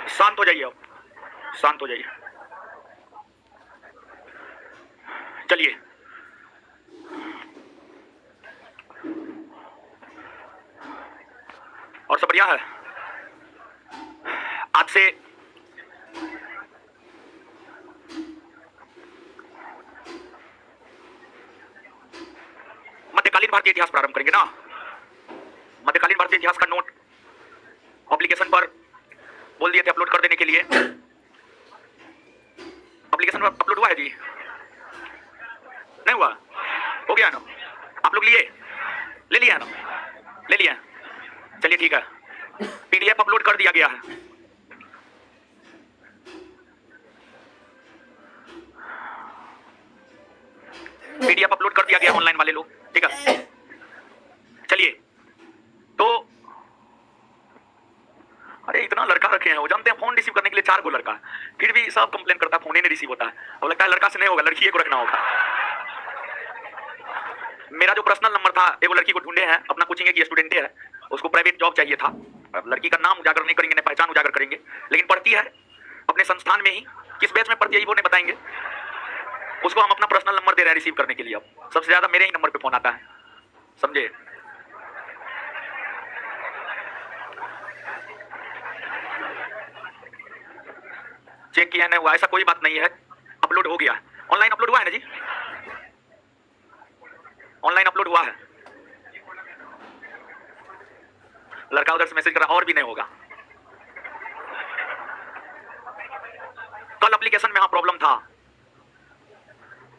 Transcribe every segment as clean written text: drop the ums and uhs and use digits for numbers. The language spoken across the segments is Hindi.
शांत हो जाइए, अब शांत हो जाइए। चलिए, और सब बढ़िया है। आज से मध्यकालीन भारतीय इतिहास प्रारंभ करेंगे ना। मध्यकालीन भारतीय इतिहास का नोट एप्लीकेशन पर बोल दिए थे अपलोड कर देने के लिए। एप्लीकेशन पर अपलोड हुआ है जी? नहीं हुआ? हो गया ना? आप लोग लिए? ले लिया ना? ले लिया? चलिए ठीक है, पीडीएफ अपलोड कर दिया गया है। पीडीएफ अपलोड कर दिया गया ऑनलाइन वाले लोग, ठीक है। चलिए, तो अरे इतना लड़का रखे हैं, वो जानते हैं फोन रिसीव करने के लिए 4 गो लड़का, फिर भी सब कंप्लेन करता है फोन ही नहीं रिसीव होता है। अब लगता है लड़का से नहीं होगा, लड़की को रखना होगा। मेरा जो पर्सनल नंबर था, एक लड़की को ढूंढे हैं, अपना कोचिंग की स्टूडेंट है, उसको प्राइवेट जॉब चाहिए था। अब लड़की का नाम उजागर नहीं करेंगे, न पहचान उजागर करेंगे, लेकिन पढ़ती है अपने संस्थान में ही। किस बैच में पढ़ती है वो नहीं बताएंगे। उसको हम अपना पर्सनल नंबर दे रहे हैं रिसीव करने के लिए। अब सबसे ज्यादा मेरे ही नंबर पे फोन आता है, समझे। चेक किया नहीं हुआ, ऐसा कोई बात नहीं है, अपलोड हो गया। ऑनलाइन अपलोड हुआ है ना जी? ऑनलाइन अपलोड हुआ है। लड़का उधर से मैसेज कर रहा, और भी नहीं होगा। कल एप्लीकेशन में हाँ प्रॉब्लम था।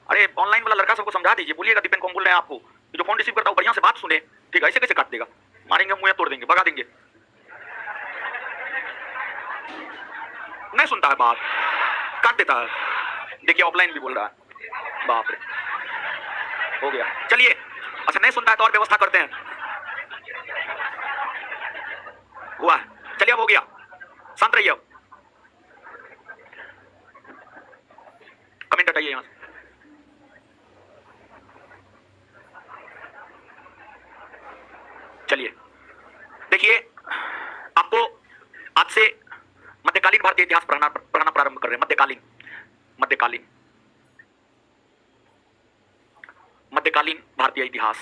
अरे ऑनलाइन वाला लड़का सबको समझा दीजिए, बोलिएगा दीपेन कौन बोल रहे हैं आपको, जो फोन रिसीव करता है बढ़िया से बात सुने, ठीक है। ऐसे कैसे काट देगा, मारेंगे मुंह तोड़ देंगे, भगा देंगे। नहीं सुनता है बात, काट देता है। देखिए ऑफलाइन भी बोल रहा है, बाप रे। हो गया, चलिए। अच्छा नहीं सुनता है तो और व्यवस्था करते हैं। हुआ, चलिए अब हो गया, शांत रहिए। अब कमेंट हटाइए यहां से। चलिए देखिए, आपको आज से मध्यकालीन भारतीय इतिहास पढ़ाना प्रारंभ कर रहे हैं। मध्यकालीन मध्यकालीन मध्यकालीन भारतीय इतिहास।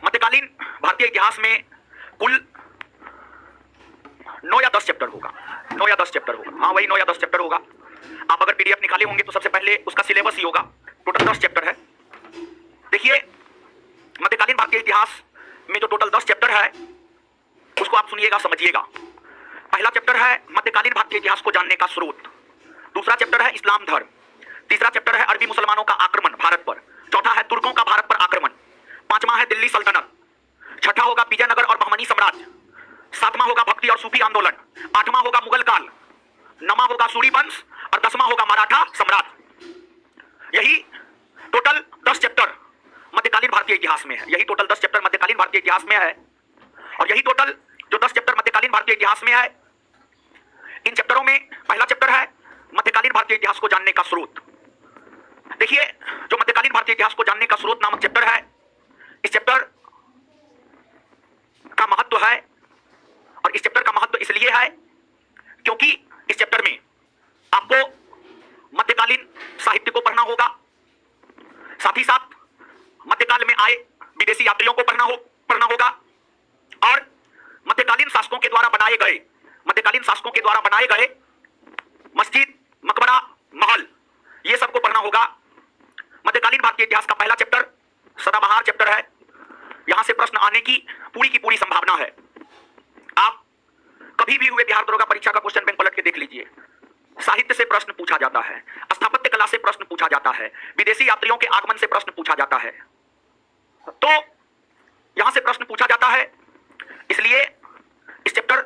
मध्यकालीन भारतीय इतिहास में कुल 9 या 10 चैप्टर होगा। 9 या 10 चैप्टर होगा, हाँ वही 9 या 10 चैप्टर होगा। आप अगर पीडीएफ निकाले होंगे तो सबसे पहले उसका सिलेबस ही होगा। टोटल 10 चैप्टर है। देखिए, मध्यकालीन भारतीय इतिहास में जो टोटल 10 चैप्टर है उसको आप सुनिएगा, समझिएगा। पहला चैप्टर है मध्यकालीन भारतीय इतिहास को जानने का स्रोत। दूसरा चैप्टर है इस्लाम धर्म। तीसरा चैप्टर है अरबी मुसलमानों का आक्रमण भारत पर। चौथा है तुर्कों का भारत पर आक्रमण। पांचवा है दिल्ली सल्तनत। छठा होगा विजयनगर और बहमनी साम्राज्य। सातवां होगा भक्ति और सूफी आंदोलन। आठवां होगा मुगल काल। नौवां होगा सूरी वंश और 10वां होगा मराठा साम्राज्य। यही टोटल 10 चैप्टर मध्यकालीन भारतीय इतिहास में है। यही टोटल 10 चैप्टर मध्यकालीन भारतीय इतिहास में है। और यही टोटल जो 10 चैप्टर मध्यकालीन भारतीय इतिहास में है, इन चैप्टरों में पहला चैप्टर है मध्यकालीन भारतीय इतिहास को जानने का स्रोत। देखिए, जो मध्यकालीन भारतीय इतिहास को जानने का स्रोत नामक चैप्टर है, इस चैप्टर का महत्व है। और इस चैप्टर का महत्व इसलिए है क्योंकि इस चैप्टर में आपको मध्यकालीन साहित्य को पढ़ना होगा, साथ ही साथ मध्यकाल में आए विदेशी यात्रियों को पढ़ना होगा, और मध्यकालीन शासकों के द्वारा बनाए गए मस्जिद, मकबरा, महल, ये सबको पढ़ना होगा। मध्यकालीन भारतीय इतिहास का पहला चैप्टर सदाबहार चैप्टर है। यहां से प्रश्न आने की पूरी संभावना है। आप कभी भी हुए बिहार दरोगा परीक्षा का क्वेश्चन बैंक पलट के देख लीजिए, साहित्य से प्रश्न पूछा जाता है, स्थापत्य कला से प्रश्न पूछा जाता है, विदेशी यात्रियों के आगमन से प्रश्न पूछा जाता है। तो यहां से प्रश्न पूछा जाता है, इसलिए इस चैप्टर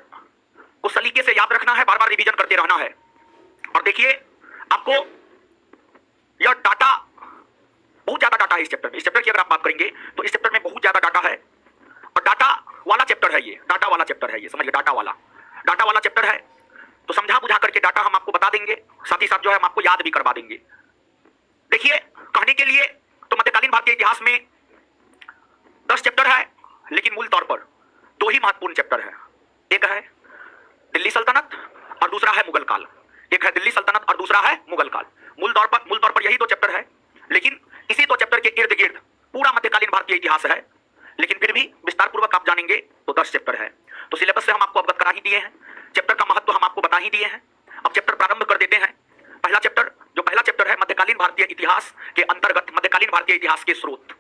को सलीके से याद रखना है, बार बार रिवीजन करते रहना है। और देखिए, आपको यह डाटा, बहुत ज्यादा डाटा है इस चैप्टर में। इस चैप्टर की अगर आप बात करेंगे तो इस चैप्टर में बहुत ज्यादा डाटा है, और डाटा वाला चैप्टर है ये। डाटा वाला चैप्टर है ये, समझिए, डाटा वाला चैप्टर है। तो समझा बुझा करके डाटा हम आपको बता देंगे, साथ ही साथ जो है हम आपको याद भी करवा देंगे। देखिए, कहने के लिए तो मध्यकालीन भारतीय इतिहास में 10 चैप्टर है, लेकिन मूल तौर पर 2 ही महत्वपूर्ण चैप्टर है। एक है दिल्ली सल्तनत और दूसरा है मुगल काल। एक है दिल्ली सल्तनत और दूसरा है मुगल काल। मूल तौर पर यही दो चैप्टर है, लेकिन इसी दो चैप्टर के इर्द गिर्द पूरा मध्यकालीन भारतीय इतिहास है। लेकिन फिर भी विस्तार पूर्वक आप जानेंगे तो 10 चैप्टर है। तो सिलेबस से हम आपको अवगत करा ही दिए हैं, चैप्टर का महत्व हम आपको बता ही दिए हैं। अब चैप्टर प्रारंभ कर देते हैं। पहला चैप्टर है मध्यकालीन भारतीय इतिहास के अंतर्गत मध्यकालीन भारतीय इतिहास के स्रोत।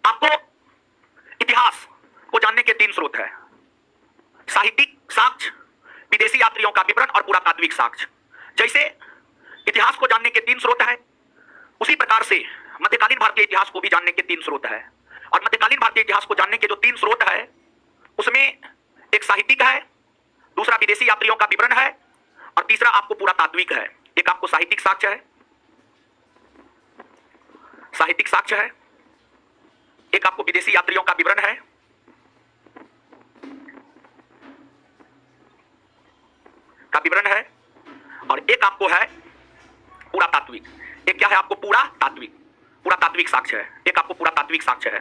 आपको इतिहास को जानने के 3 स्रोत है, साहित्यिक साक्ष्य, विदेशी यात्रियों का विवरण और पुरातात्विक साक्ष्य। जैसे इतिहास को जानने के 3 स्रोत है, उसी प्रकार से मध्यकालीन भारतीय इतिहास को भी जानने के 3 स्रोत है। और मध्यकालीन भारतीय इतिहास को जानने के जो 3 स्रोत है उसमें एक साहित्यिक है, दूसरा विदेशी यात्रियों का विवरण है और तीसरा आपको पुरातात्विक है। एक आपको साहित्यिक साक्ष्य है, एक आपको विदेशी यात्रियों का विवरण है और एक आपको है पुरातात्विक। एक क्या है आपको पुरातात्विक साक्ष्य है, एक आपको पुरातात्विक साक्ष्य है।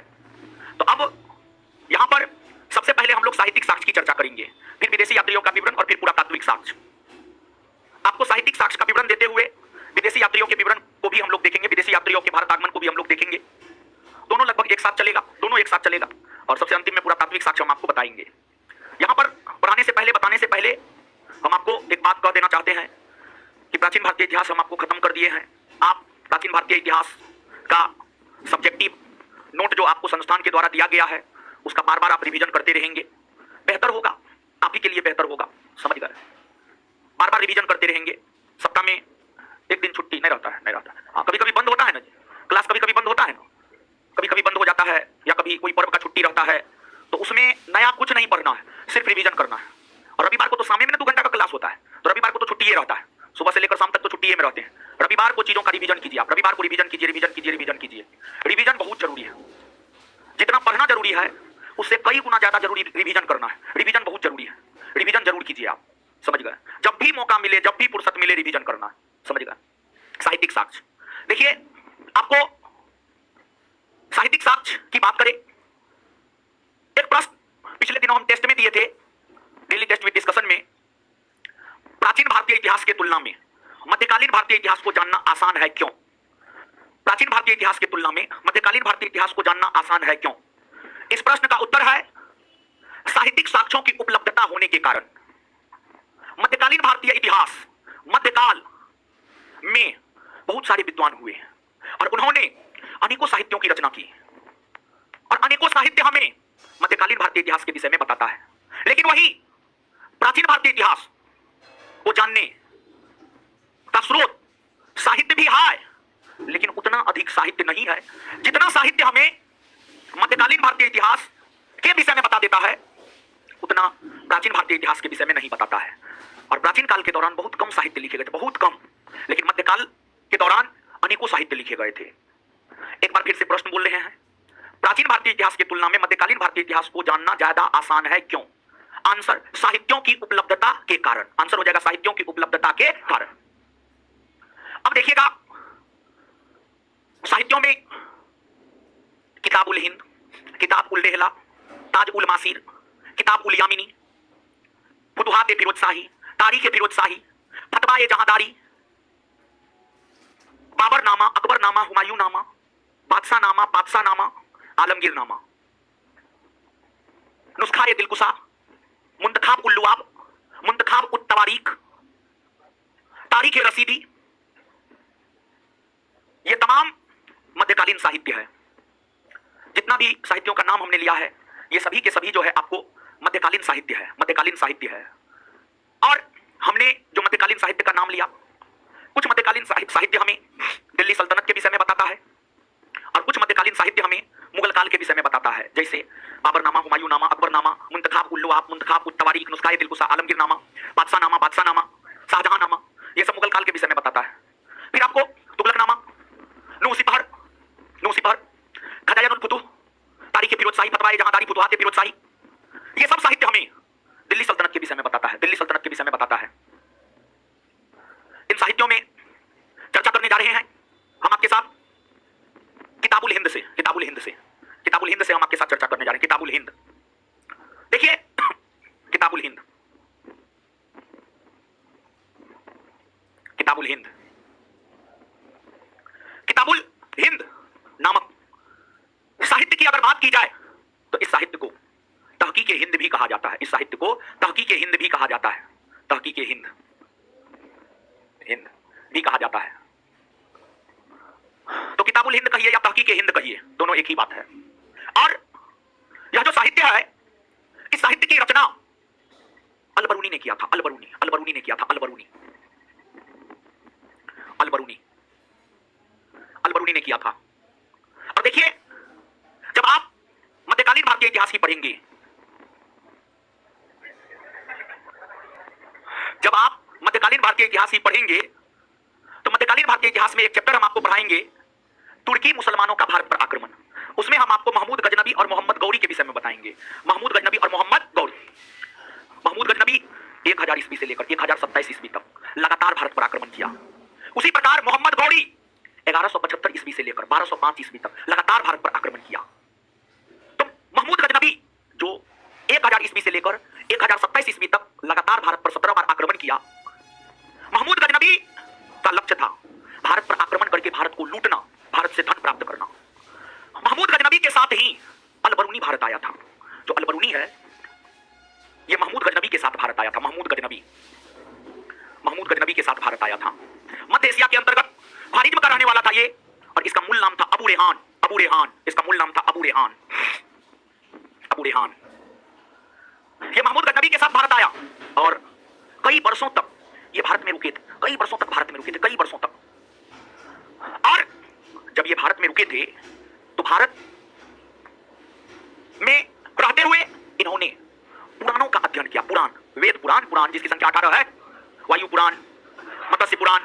तो अब यहां पर सबसे पहले हम लोग साहित्यिक साक्ष्य की चर्चा करेंगे, फिर विदेशी यात्रियों का विवरण और फिर पुरातात्विक साक्ष्य। आपको साहित्यिक साक्ष्य का विवरण देते हुए विदेशी यात्रियों के विवरण को भी हम लोग देखेंगे, विदेशी यात्रियों के भारत आगमन को भी हम लोग देखेंगे। दोनों लगभग एक साथ चलेगा, और सबसे अंतिम में पुरातात्विक साक्ष्य हम आपको बताएंगे। यहां पर बताने से पहले हम आपको एक बात कह देना चाहते हैं कि प्राचीन भारतीय इतिहास हम आपको खत्म कर दिए हैं। आप प्राचीन भारतीय इतिहास का सब्जेक्टिव नोट जो आपको संस्थान के द्वारा दिया गया है उसका बार बार आप रिवीजन करते रहेंगे, बेहतर होगा, आप ही के लिए बेहतर होगा, समझ गए। बार बार रिवीजन करते रहेंगे। सप्ताह में एक दिन छुट्टी नहीं रहता है। हाँ, कभी कभी बंद होता है ना जी, क्लास कभी कभी बंद होता है ना, कभी कभी बंद हो जाता है, या कभी कोई पर्व का छुट्टी रहता है, तो उसमें नया कुछ नहीं पढ़ना है, सिर्फ रिवीजन करना है। और रविवार को तो शाम में 2 घंटा का क्लास होता है, तो रविवार को तो छुट्टी रहता है, सुबह से लेकर शाम तक तो छुट्टी में रहते हैं। रविवार को चीजों का रिवीजन कीजिए, आप रविवार को रिवीजन कीजिए। रिवीजन बहुत जरूरी है, जितना पढ़ना जरूरी है उससे कई गुना ज्यादा जरूरी रिवीजन करना है। रिवीजन बहुत जरूरी है, रिवीजन जरूर कीजिए आप, समझ गए। जब भी मौका मिले, जब भी फुर्सत मिले, रिवीजन करना है, समझ गए। साहित्यिक साक्ष्य देखिए, आपको साहित्यिक साक्ष्य की बात करें, एक प्रश्न पिछले दिनों हम टेस्ट में दिए थे, डेली टेस्ट विद डिस्कशन में, प्राचीन भारतीय इतिहास के तुलना में मध्यकालीन भारतीय इतिहास को जानना आसान है क्यों? प्राचीन भारतीय इतिहास की तुलना में मध्यकालीन भारतीय इतिहास को जानना आसान है क्यों? इस प्रश्न का उत्तर है साहित्यिक साक्ष्यों की उपलब्धता होने के कारण। मध्यकालीन भारतीय इतिहास, मध्यकाल में बहुत सारे विद्वान हुए और उन्होंने अनेकों साहित्यों की रचना की, और अनेकों साहित्य हमें मध्यकालीन भारतीय इतिहास के विषय में बताता है। लेकिन वही प्राचीन भारतीय इतिहास को जानने का स्रोत साहित्य भी है, लेकिन उतना अधिक साहित्य नहीं है जितना साहित्य हमें मध्यकालीन भारतीय इतिहास के विषय में बता देता है, उतना प्राचीन भारतीय इतिहास के विषय में नहीं बताता है। और प्राचीन काल के दौरान बहुत कम साहित्य लिखे गए थे, बहुत कम, लेकिन मध्यकाल के दौरान अनेकों साहित्य लिखे गए थे। एक बार फिर से प्रश्न बोल रहे हैं, प्राचीन भारतीय इतिहास की तुलना में मध्यकालीन भारतीय इतिहास को जानना ज्यादा आसान है क्यों? आंसर, साहित्यों की उपलब्धता के कारण। आंसर हो जाएगा साहित्यों की उपलब्धता के कारण। अब देखिएगा, साहित्यों में किताब उल हिंद, किताब उल रेहला, ताज उल मासीर, किताब उल यामिनी, फुतुहात फिरोज शाही, तारीख फिरोज शाही, फतवा ए जहांदारी, बाबर नामा, अकबर नामा, हुमायूं नामा, बादशाह नामा, आलमगीर नामा, नुस्खा ए दिलकुशा, मुंतखाब उल लुआब, मुंतखाब उत तवारीख, तारीख ए रसीदी, ये तमाम मध्यकालीन साहित्य है। जितना भी साहित्यों का नाम हमने लिया है, ये सभी के सभी जो है आपको मध्यकालीन साहित्य है। और हमने जो मध्यकालीन साहित्य का नाम लिया, कुछ मध्यकालीन साहित्य हमें दिल्ली सल्तनत के विषय में बताता है और कुछ मध्यकालीन साहित्य हमें मुगल काल के विषय में बताता है, जैसे बाबरनामा, हुमायूंनामा, अकबरनामा, मुंतखाब उल लुआब, मुंतखाब उत तवारीख, नुस्खा ए दिलकुशा, आलमगीरनामा, बादशाहनामा, शाहजहांनामा, ये सब मुगल काल के विषय में बताता है। फिर आपको तुगलकनामा, नूसिफर, खजायानुल फुतूह, तारीख फिरोज शाही, फतवा ए जहांदारी, फुतुहात फिरोज शाही, ये सब साहित्य हमें दिल्ली सल्तनत के विषय में बताता है। इन साहित्यों में चर्चा करने जा रहे हैं हम आपके साथ किताबुल हिंद से। किताबुल हिंद से हम आपके साथ चर्चा करने जा रहे हैं। किताबुल हिंद देखिए, किताबुल हिंद, किताबुल हिंद, किताबुल हिंद नामक साहित्य की अगर बात की जाए तो इस साहित्य को तहकीक हिंद भी कहा जाता है। इस साहित्य को तहकीक हिंद भी कहा जाता है। तहकीक हिंद, हिंद भी कहा जाता है। तो किताबुल हिंद कहिए या तहकीक हिंद कहिए, दोनों एक ही बात है। और यह जो साहित्य है, इस साहित्य की रचना अलबरूनी ने किया था। अलबरूनी ने किया था। अलबरूनी ने किया था। और देखिए, जब आप मध्यकालीन भारतीय इतिहास की पढ़ेंगे, जब आप मध्यकालीन भारतीय इतिहास ही पढ़ेंगे तो मध्यकालीन भारतीय इतिहास में एक चैप्टर हम आपको पढ़ाएंगे, तुर्की मुसलमानों का भारत पर आक्रमण। उसमें हम आपको महमूद गजनबी और मोहम्मद गौरी के विषय में बताएंगे। महमूद गजनबी और मोहम्मद गौरी। महमूद गजनबी 1000 ईस्वी से लेकर 1027 ईस्वी तक लगातार भारत पर आक्रमण किया। उसी प्रकार मोहम्मद गौरी 1175 ईस्वी से लेकर 1205 ईस्वी तक लगातार भारत पर आक्रमण किया। तो महमूद गजनबी जो 1000 ईस्वी से लेकर 1027 ईस्वी तक लगातार भारत पर 17 बार आक्रमण किया, महमूद गजनबी का लक्ष्य था भारत पर आक्रमण करके भारत को लूटना, भारत से धन प्राप्त करना। महमूद गजनबी के साथ ही अलबरूनी भारत आया था। जो अलबरूनी है, यह महमूद गजनबी के साथ भारत आया था। महमूद गजनबी के साथ भारत आया था। मध्य एशिया के अंतर्गत खारिज का रहने वाला था ये, और इसका मूल नाम था अबू रेहान। इसका मूल नाम था अबू रेहान। ये महमूद गजनबी के साथ भारत आया और कई वर्षों तक ये भारत में रुके थे। कई वर्षों तक। और जब ये भारत में रुके थे तो भारत में रहते हुए इन्होंने पुराणों का अध्ययन किया। पुराण, वेद पुराण जिसकी संख्या 18 है, वायु पुराण, मत्स्य पुराण,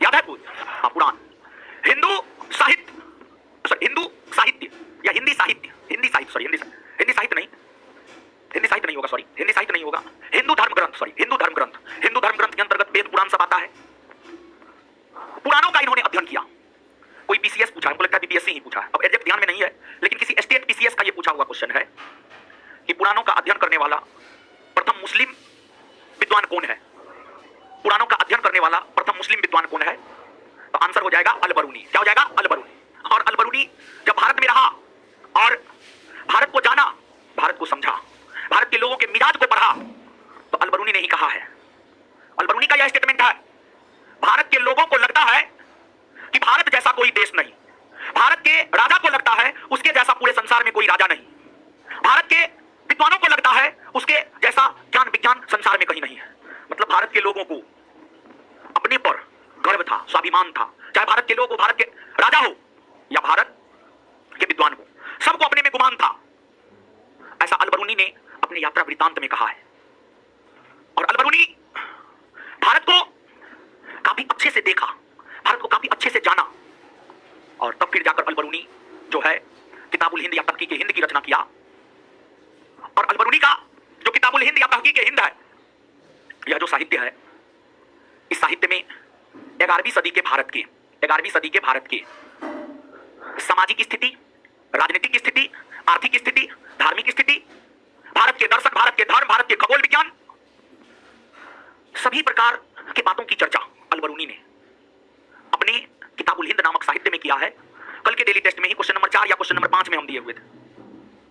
याद है कुछ? हाँ, पुराण। हिंदू साहित्य या हिंदी साहित्य नहीं होगा, हिंदू धर्म ग्रंथ के अंतर्गत वेद पुराण सब आता है। पुराणों का इन्होंने अध्ययन किया। कोई पीसीएस पूछा, हमको लगता है बीपीएससी ही पूछा है, अब एग्जैक्ट ध्यान में नहीं है, लेकिन किसी स्टेट पीसीएस का ये पूछा हुआ क्वेश्चन है कि पुराणों का अध्ययन करने वाला प्रथम मुस्लिम विद्वान कौन है? पुराणों का अध्ययन करने वाला प्रथम मुस्लिम विद्वान कौन है? तो आंसर हो जाएगा अलबरूनी। क्या हो जाएगा? अलबरूनी। और अलबरूनी जब भारत में रहा और भारत को जाना, भारत को समझा, भारत के लोगों के मिजाज को पढ़ा, तो अलबरूनी ने ही कहा है, अलबरूनी का यह स्टेटमेंट है, भारत के लोगों को लगता है कि भारत जैसा कोई देश नहीं, भारत के राजा को लगता है उसके जैसा पूरे संसार में कोई राजा नहीं, भारत के विद्वानों को लगता है उसके जैसा ज्ञान विज्ञान संसार में कहीं नहीं है। मतलब भारत के लोगों को अपने पर गर्व था, स्वाभिमान था, चाहे भारत के लोग, भारत के राजा हो या भारत के विद्वान हो, सबको अपने में गुमान था। ऐसा अलबरूनी ने अपने यात्रा वृत्तांत में कहा है। और अलबरूनी भारत को काफी अच्छे से देखा, भारत को काफी अच्छे से जाना, और तब फिर जाकर अलबरूनी जो है किताबुल हिंद या तहकीक हिंद की रचना किया। और अलबरूनी का जो किताबुल हिंद या तहकीक हिंद है, यह जो साहित्य है, इस साहित्य में 11वीं सदी के भारत के सामाजिक स्थिति, राजनीतिक स्थिति, आर्थिक स्थिति, धार्मिक स्थिति, भारत के दर्शन, भारत के धर्म, भारत के खगोल विज्ञान, सभी प्रकार के बातों की चर्चा अलबरूनी ने अपने किताबुल हिंद नामक साहित्य में किया है। कल के डेली टेस्ट में ही क्वेश्चन नंबर 4 या क्वेश्चन नंबर 5 में हम दिए हुए थे।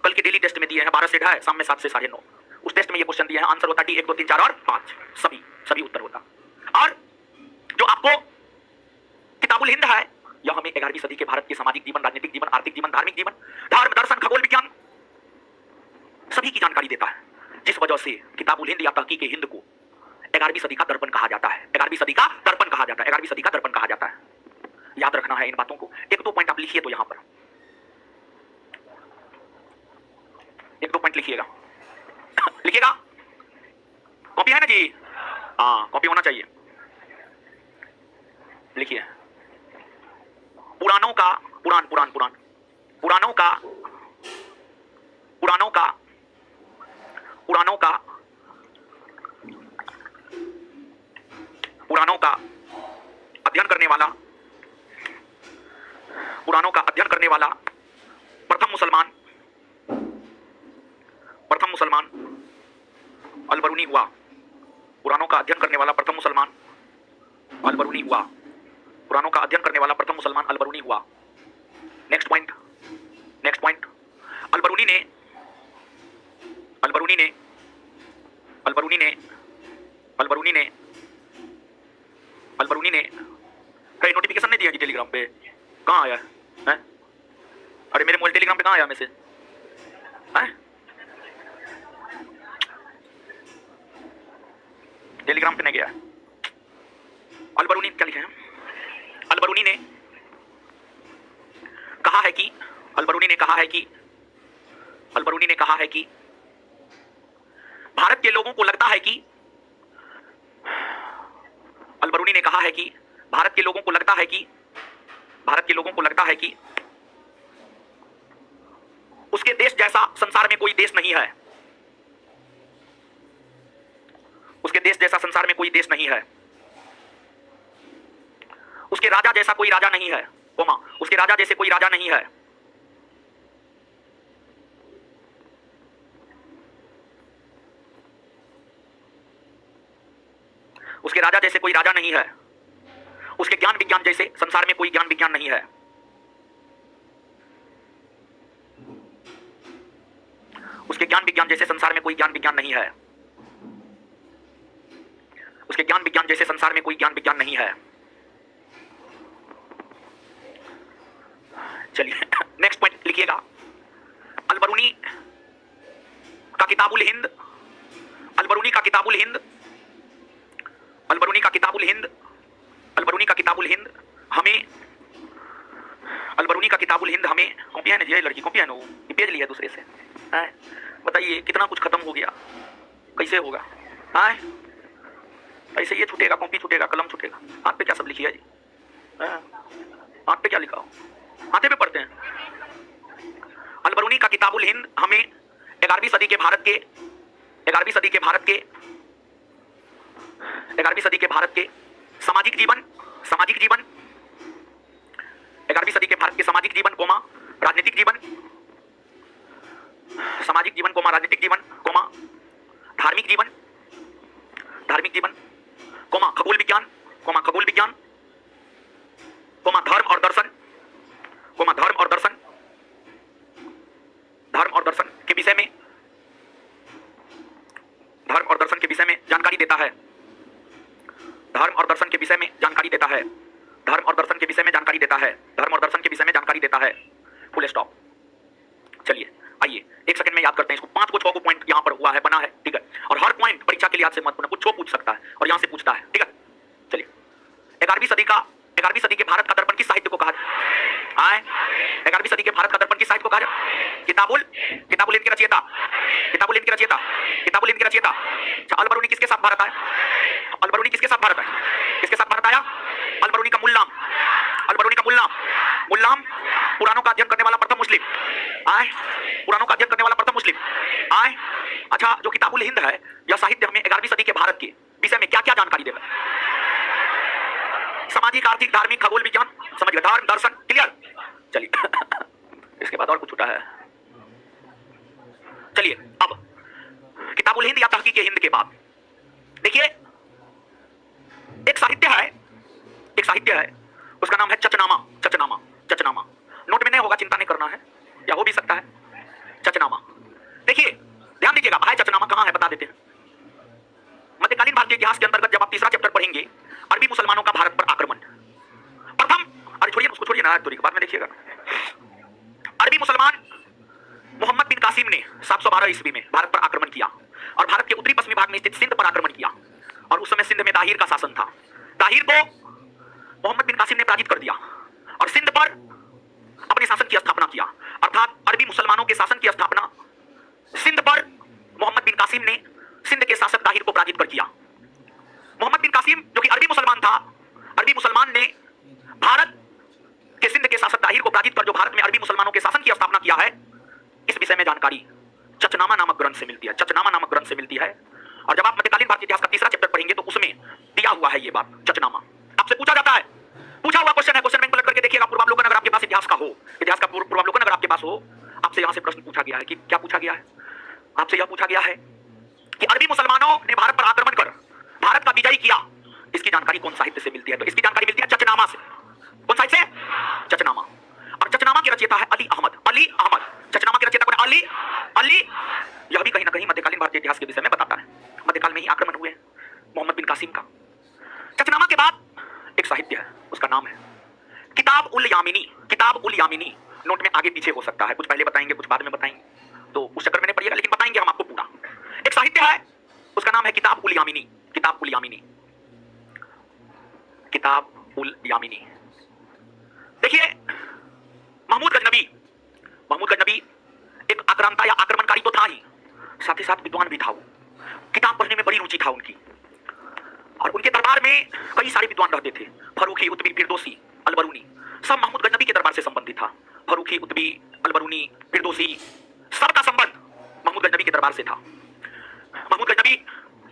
कल के डेली टेस्ट में दिए हैं 12 से 2:30, शाम में 7 से 9:30। उस टेस्ट में ये क्वेश्चन दिए हैं, आंसर होता D 1 2 3 4 और 5, सभी उत्तर होता। और जो आपको किताबुल हिंद है, यह हमें 11वीं सदी के भारत के सामाजिक जीवन, राजनीतिक जीवन, आर्थिक जीवन, धार्मिक जीवन, धर्म, दर्शन, खगोल विज्ञान सभी की जानकारी देता है। जिस वजह से किताबुल हिंद या तहकीक हिंद को 11वीं सदी का दर्पण कहा जाता है। 11वीं सदी का दर्पण कहा जाता है। 11वीं सदी का दर्पण कहा जाता है। याद रखना है इन बातों को। 1-2 पॉइंट आप लिखिए, तो यहां पर 1-2 पॉइंट लिखिएगा। लिखिएगा, कॉपी है ना जी? हाँ, कॉपी होना चाहिए। लिखिए, पुराणों का अध्ययन करने वाला प्रथम मुसलमान अल-बरूनी हुआ। कुरानों का अध्ययन करने वाला प्रथम मुसलमान अल-बरूनी हुआ। कुरानों का अध्ययन करने वाला प्रथम मुसलमान अल-बरूनी हुआ। नेक्स्ट पॉइंट अल-बरूनी ने कई नोटिफिकेशन नहीं दिया जी टेलीग्राम पे। कहाँ आया है? अरे मेरे मोबाइल टेलीग्राम पे कहाँ आया मैसेज? टेलीग्राम पे नहीं गया। अल-बरूनी क्या लिखे हैं? अल-बरूनी ने कहा है कि भारत के लोगों को लगता है कि भारत के लोगों को लगता है कि उसके देश जैसा संसार में कोई देश नहीं है। उसके देश जैसा संसार में कोई देश नहीं है। उसके राजा जैसा कोई राजा नहीं है, उसके राजा जैसे कोई राजा नहीं है। उसके राजा जैसे कोई राजा नहीं है। उसके ज्ञान विज्ञान जैसे संसार में कोई ज्ञान विज्ञान नहीं है। उसके ज्ञान विज्ञान जैसे संसार में कोई ज्ञान विज्ञान नहीं है। उसके ज्ञान विज्ञान जैसे संसार में कोई ज्ञान विज्ञान नहीं है। चलिए नेक्स्ट पॉइंट लिखिएगा। अल-बरूनी का किताबुल हिंद हमें कॉपियां नहीं, लड़की कॉपियां नो पेज लिया दूसरे से। बताइए कितना कुछ खत्म हो गया, कैसे होगा? ऐसे ये छूटेगा, कॉपी छूटेगा, कलम छूटेगा। हाथ पे क्या सब लिखिए जी? हाथ पे क्या लिखा हो? हाथे पे पढ़ते हैं। अल-बरूनी का किताबुल हिंद हमें 11वीं सदी के भारत के सामाजिक जीवन 11वीं सदी के भारत के सामाजिक जीवन राजनीतिक जीवन धार्मिक जीवन खगोल विज्ञान धर्म और दर्शन के विषय में जानकारी देता है। धर्म और दर्शन के विषय में जानकारी देता है। Full stop. चलिए आइए एक सेकंड में याद करते हैं इसको। 5 को 6 को पॉइंट यहां पर हुआ है, बना है, ठीक है। और हर पॉइंट परीक्षा के लिए याद से मत पूछना, पूछ सकता है और यहां से पूछता है, ठीक है। चलिए 11वीं सदी के भारत का दर्पण किस साहित्य को कहा जाए? 11वीं सदी के भारत का दर्पण किस साहित्य को कहा जाए? किताबुल हिंद के रचयिता। अच्छा, अल-बरूनी किसके साथ भारत आया? किसके साथ भारत आया? अल-बरूनी का मुल्लाम पुराणों का अध्ययन करने वाला प्रथम मुस्लिम। अच्छा, जो किताबुल हिंद है यह साहित्य हमें 11वीं सदी के भारत के विषय में क्या क्या जानकारी देगा? सामाजिक, आर्थिक, धार्मिक, खगोल विज्ञान, समझ गए, धर्म, दर्शन, क्लियर। चलिए इसके बाद और कुछ छूटा है। चलिए अब किताबुल हिंद या तहकीक हिंद के बाद देखिए एक साहित्य है, उसका नाम है चचनामा। नोट में नहीं होगा, चिंता नहीं करना है, या हो भी सकता है। चचनामा, देखिए ध्यान दीजिएगा। भाई चचनामा कहां है बता देते हैं। मध्यकालीन भारतीय इतिहास के अंतर्गत जब आप तीसरा चैप्टर पढ़ेंगे, अरबी मुसलमानों का भारत पर आक्रमण, प्रथम, अरे छोड़िए उसको, छोड़िए ना, बाद में देखिएगा। अरबी मुसलमान मोहम्मद बिन कासिम ने 712 ईस्वी में भारत पर आक्रमण किया और भारत के उत्तरी पश्चिमी भाग में स्थित सिंध पर आक्रमण किया। और उस समय सिंध में ताहिर का शासन था। ताहिर को मोहम्मद बिन कासिम ने पराजित कर दिया और सिंध पर अपने शासन की स्थापना किया। अर्थात अरबी मुसलमानों के शासन की स्थापना सिंध पर मोहम्मद बिन कासिम ने सिंध के शासक ताहिर को पराजित कर किया। मोहम्मद बिन कासिम जो कि अरबी मुसलमान था, अरबी मुसलमान ने भारत के सिंध के शासक ताहिर को पराजित कर जो भारत में अरबी मुसलमानों के शासन की स्थापना किया है, इस विषय में जानकारी चचनामा नामक ग्रंथ से मिलती है। और जब आप मध्यकालीन भारतीय इतिहास का तीसरा चैप्टर पढ़ेंगे तो उसमें दिया हुआ है ये बात, चचनामा। आपसे पूछा जाता है, पूछा हुआ क्वेश्चन है, क्वेश्चन बैंक पलट करके देखिएगा। पूर्वावलोकन अगर आपके पास इतिहास का पूर्वावलोकन अगर आपके पास हो हो, आपसे यहां से प्रश्न पूछा गया है कि क्या पूछा गया है? आपसे यह पूछा गया है कि अरबी मुसलमानों ने भारत पर आक्रमण कर भारत का विजय किया, इसकी जानकारी कौन साहित्य से मिलती है? तो इसकी जानकारी मिलती है चचनामा से। कौन साहित्य से? चचनामा। और चचनामा के रचयिता है अली अहमद। अली अहमद चचनामा के रचयिता कौन है? अली अली यह भी कहीं ना कहीं मध्यकालीन भारतीय इतिहास के विषय में बताता है। मध्यकाल में ही आक्रमण हुए मोहम्मद बिन कासिम का। चचनामा के बाद एक साहित्य है, उसका नाम है किताब उल यामिनी। किताब उल यामिनी नोट में आगे पीछे हो सकता है, कुछ पहले बताएंगे कुछ बाद में बताएंगे, तो उस चक्कर में नहीं पड़िएगा, लेकिन बताएंगे हम आपको पूरा। एक साहित्य है, उसका नाम है किताब उल यामिनी। किताब उल यामिनी, किताब उल यामिनी। देखिए, महमूद गजनबी एक आक्रांता या आक्रमणकारी तो था ही, साथ ही साथ विद्वान भी था। वो किताब पढ़ने में बड़ी रुचि था उनकी, और उनके दरबार में कई सारे विद्वान रहते थे। फरूखी, उतबी, फिरदौसी, अलबरूनी, सब महमूद गजनबी के दरबार से संबंधित था। फरूखी, उतबी, अलबरूनी, फिरदौसी, सबका संबंध महमूद गजनबी के दरबार से था। महमूद गजनबी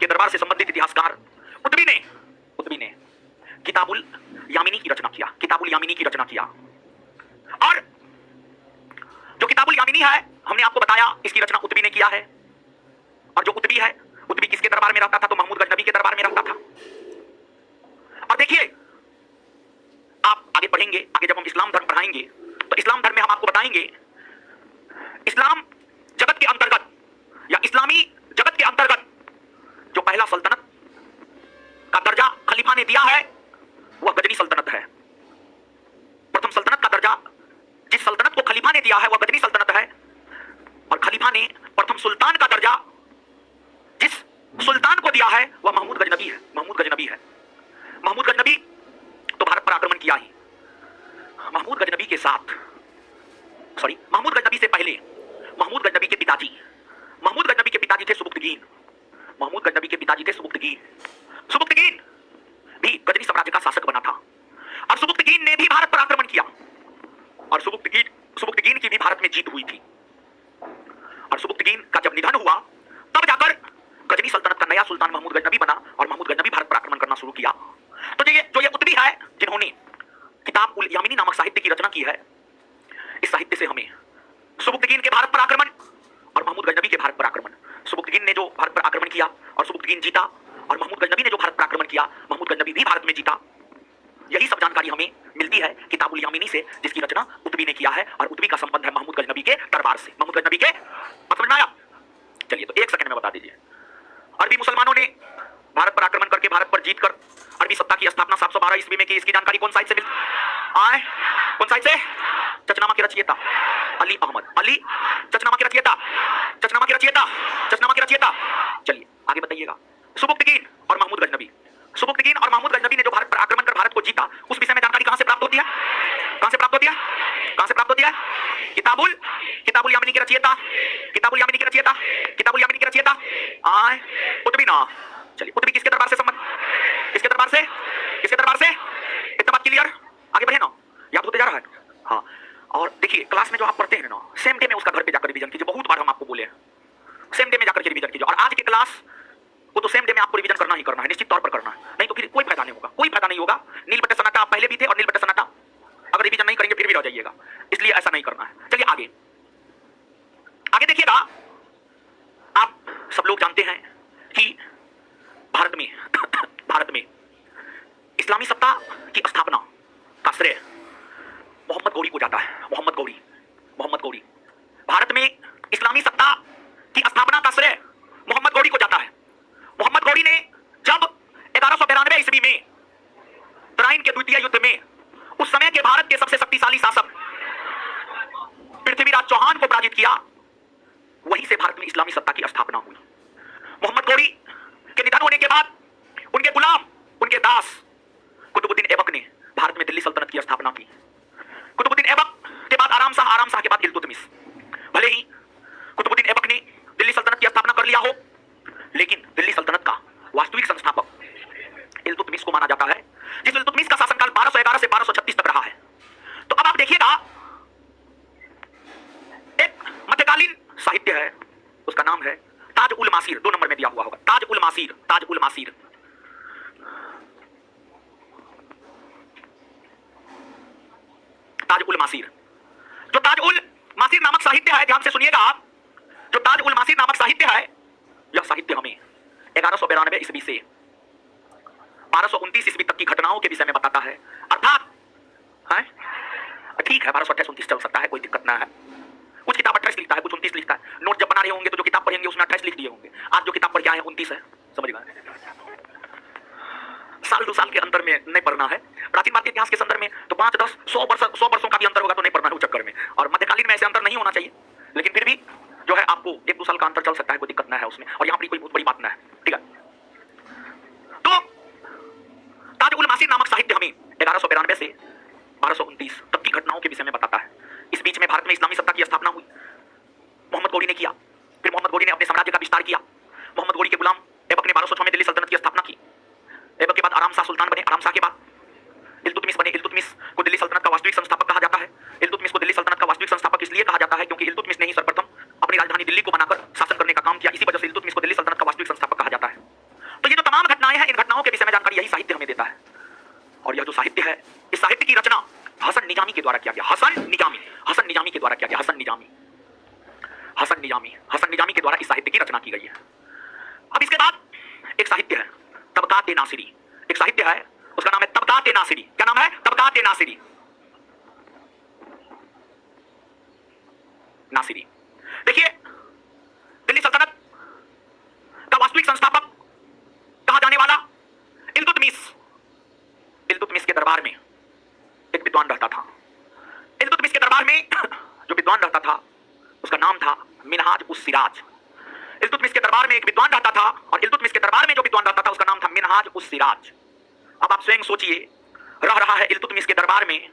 के दरबार से संबंधित इतिहासकार उतबी ने किताबुल यामिनी की रचना किया। किताबुल यामिनी की रचना किया, और जो किताबुल यामिनी है, हमने आपको बताया इसकी रचना उतबी ने किया है। और जो उतबी है, उतबी किसके दरबार में रहता था? तो महमूद गजनबी के दरबार में रहता था। और देखिए, आप आगे पढ़ेंगे, आगे जब हम इस्लाम धर्म पढ़ाएंगे तो इस्लाम धर्म में हम आपको बताएंगे इस्लाम जगत के अंतर्गत या इस्लामी जगत के अंतर्गत जो पहला सल्तनत का दर्जा खलीफा ने दिया है वह गजनी सल्तनत है। प्रथम सल्तनत का दर्जा जिस सल्तनत को खलीफा ने दिया है वह गजनी सल्तनत है, और खलीफा ने प्रथम सुल्तान का दर्जा जिस सुल्तान को दिया है वह महमूद गजनबी है। महमूद गजनबी है। महमूद गजनबी तो भारत पर आक्रमण किया ही। महमूद गजनबी के साथ, सॉरी, महमूद गजनबी से पहले महमूद गजनबी के पिताजी थे सुबुक्तगीन। महमूद गजनबी के पिताजी थे सुबुक्तगीन भी गजनी साम्राज्य का शासक बना था, और सुबुक्तगीन ने भी भारत पर आक्रमण किया, और सुबुक्तगीन की भी भारत में जीत हुई थी। और सुबुक्तगीन का जब निधन हुआ तब जाकर गजनी सल्तनत का नया सुल्तान महमूद गजनबी बना, और महमूद गजनबी भारत पर आक्रमण करना शुरू किया। तो ये उतबी है जिन्होंने किताब उल यामिनी नामक साहित्य की रचना की है। इस साहित्य से हमें सुबुक्तगीन के भारत पर आक्रमण और महमूद गजनबी के भारत पर आक्रमण, सुबुक्तगीन ने जो भारत पर आक्रमण किया और सुबुक्तगीन जीता, और महमूद गजनबी ने जो भारत पर आक्रमण किया, महमूद गजनबी भी भारत में जीता, यही सब जानकारी हमें मिलती है किताब उल यामिनी से, जिसकी रचना उतबी ने किया है, और उतबी का संबंध है महमूद गजनबी के दरबार से। महमूद गजनबी के समझ में आया? चलिए, तो एक सेकंड में बता दीजिए। अरबी मुसलमानों ने भारत पर आक्रमण करके, भारत पर जीतकर अरबी सत्ता की स्थापना 712 ईस्वी में की। इसकी जानकारी कौन साइड से मिलती है? कौन साइड से? चचनामा के रचयिता अली अहमद। अली चचनामा के रचयिता, चचनामा के रचयिता, चचनामा के रचयिता। चलिए आगे बताइएगा। सुबुक्तगीन और महमूद गजनबी, सुबुक्तगीन और महमूद गजनबी ने जो भारत पर आक्रमण कर भारत को जीता, उस विषय में जानकारी कहां से प्राप्त होती है? कहां से प्राप्त होती है? कहां से प्राप्त होती है? किताबुल यामिनी की रचयिता, किताबुल यामिनी की रचयिता, किताबुल यामिनी की रचयिता उतबी ना। चलिए, उतबी किसके दरबार से संबंध? किसके दरबार से? किसके दरबार से? इतना बात क्लियर? आगे बढ़े ना, याद होते जा रहा है। हाँ, और देखिए, क्लास में जो आप पढ़ते हैं ना, सेम डे में उसका घर पे जाकर रिवीजन कीजिए। बहुत बार हम आपको बोले हैं, सेम डे में जाकर के रिवीजन कीजिए। और आज की क्लास वो तो सेम डे में आपको रिवीजन करना ही करना है, निश्चित तौर पर करना है, नहीं तो फिर कोई फायदा नहीं होगा, कोई फायदा नहीं होगा। नील बटे सन्नाटा आप पहले भी थे, और नील बटे सन्नाटा अगर रिवीजन नहीं करेंगे फिर भी रह जाइएगा, इसलिए ऐसा नहीं करना है। चलिए आगे आगे देखिएगा। आप सब लोग जानते हैं कि भारत में इस्लामी सत्ता की स्थापना का श्रेय मोहम्मद गौरी को जाता है। मोहम्मद गौरी भारत में इस्लामी सत्ता की स्थापना का श्रेय मोहम्मद गौरी को जाता है। मोहम्मद गौरी ने जब 1192 ईस्वी में तराइन के द्वितीय युद्ध में उस समय के भारत के सबसे शक्तिशाली शासक पृथ्वीराज चौहान को पराजित किया, वहीं से भारत में इस्लामी सत्ता की स्थापना हुई। मोहम्मद गौरी के निधन होने के बाद उनके गुलाम, उनके दास कुतुबुद्दीन ऐबक ने भारत में दिल्ली सल्तनत की स्थापना की। कुतुबुद्दीन ऐबक के बाद आराम शाह के बाद इल्तुतमिश। भले ही कुतुबुद्दीन ऐबक ने दिल्ली सल्तनत की स्थापना कर लिया हो, लेकिन दिल्ली सल्तनत का वास्तविक संस्थापक इल्तुतमिश को माना जाता है, जिस इल्तुतमिश का शासनकाल 1211 से 1236 तक रहा है। तो अब आप देखिएगा, एक मध्यकालीन साहित्य है, उसका नाम है ताज उल मासीर, 2 नंबर में दिया हुआ होगा, ताज उल मासीर, ताज उल मासीर। ताज उल मासीर, जो ताज उल मासीर नामक साहित्य है, ध्यान से सुनिएगा आप, जो ताज उल मासीर नामक साहित्य है, यह साहित्य हमें 1192 ईस्वी से 1229 ईस्वी तक की घटनाओं के विषय में बताता है। अर्थात ठीक है 1228-29 चल सकता है, कोई दिक्कत ना है। कुछ किताब 28 लिखता है, कुछ 29 लिखता है। नोट जब बना रहे होंगे तो जो किताब पढ़ेंगे उसमें 28 लिख दिए होंगे। आज जो किताब पढ़ के आए हैं 29 है, समझ गए। साल 2 साल के अंतर में नहीं पढ़ना है। प्राचीन भारतीय इतिहास के संदर्भ में तो 5, 10, 100 वर्षों का भी अंतर होगा तो नहीं पढ़ना है उस चक्कर में। और मध्यकालीन में ऐसे अंतर नहीं होना चाहिए, लेकिन फिर भी जो है आपको 1-2 साल का अंतर चल सकता है, कोई दिक्कत ना है उसमें। और यहाँ पर कोई बहुत बड़ी बात ना है, ठीक है। तो ताज उल मासीर नामक साहित्य हमें 1192 से 1229 तक की घटनाओं के विषय में बताता है। इस बीच में भारत में इस्लामी सत्ता की स्थापना हुई, मोहम्मद गौरी ने किया। फिर मोहम्मद गौरी ने अपने साम्राज्य का विस्तार किया। मोहम्मद गौरी के गुलाम ऐबक ने 1206 में दिल्ली सल्तनत की स्थापना की। ऐबक के बाद आराम शाह सुल्तान बने। आराम शाह के बाद इल्तुतमिश बने। इल्तुतमिश को दिल्ली सल्तनत का वास्तविक संस्थापक कहा जाता है। इल्तुतमिश को दिल्ली सल्तनत का वास्तविक संस्थापक इसलिए कहा जाता है क्योंकि इल्तुतमिश ने ही सर्वप्रथम अपनी राजधानी दिल्ली को बनाकर शासन करने का काम किया। इसी वजह से इल्तुतमिश को दिल्ली सल्तनत का वास्तविक संस्थापक कहा जाता है। तो ये जो तमाम घटनाएं हैं, इन घटनाओं के विषय में जानकारी यही साहित्य हमें देता है। और यह जो साहित्य है, इस साहित्य की रचना हसन निजामी के द्वारा किया गया। हसन निजामी के द्वारा किया गया। हसन निजामी के द्वारा इस साहित्य की रचना की गई है। अब इसके बाद एक साहित्य है तबकात-ए नासिरी। एक साहित्य है, उसका नाम है तबकात-ए नासिरी। क्या नाम है? तबकात-ए नासिरी। देखिए, दिल्ली सल्तनत का वास्तविक संस्थापक कहा जाने वाला इल्तुतमिश के दरबार में एक विद्वान रहता था। इल्तुतमिश के दरबार में जो विद्वान रहता था उसका नाम था मिनहाज उस सिराज। इल्तुतमिश के दरबार में एक विद्वान रहता था और इल्तुतमिश के दरबार में जो विद्वान रहता था उसका नाम था मिनहाज उस सिराज। अब आप स्वयं सोचिए, रह रहा है इल्तुतमिश के दरबार में,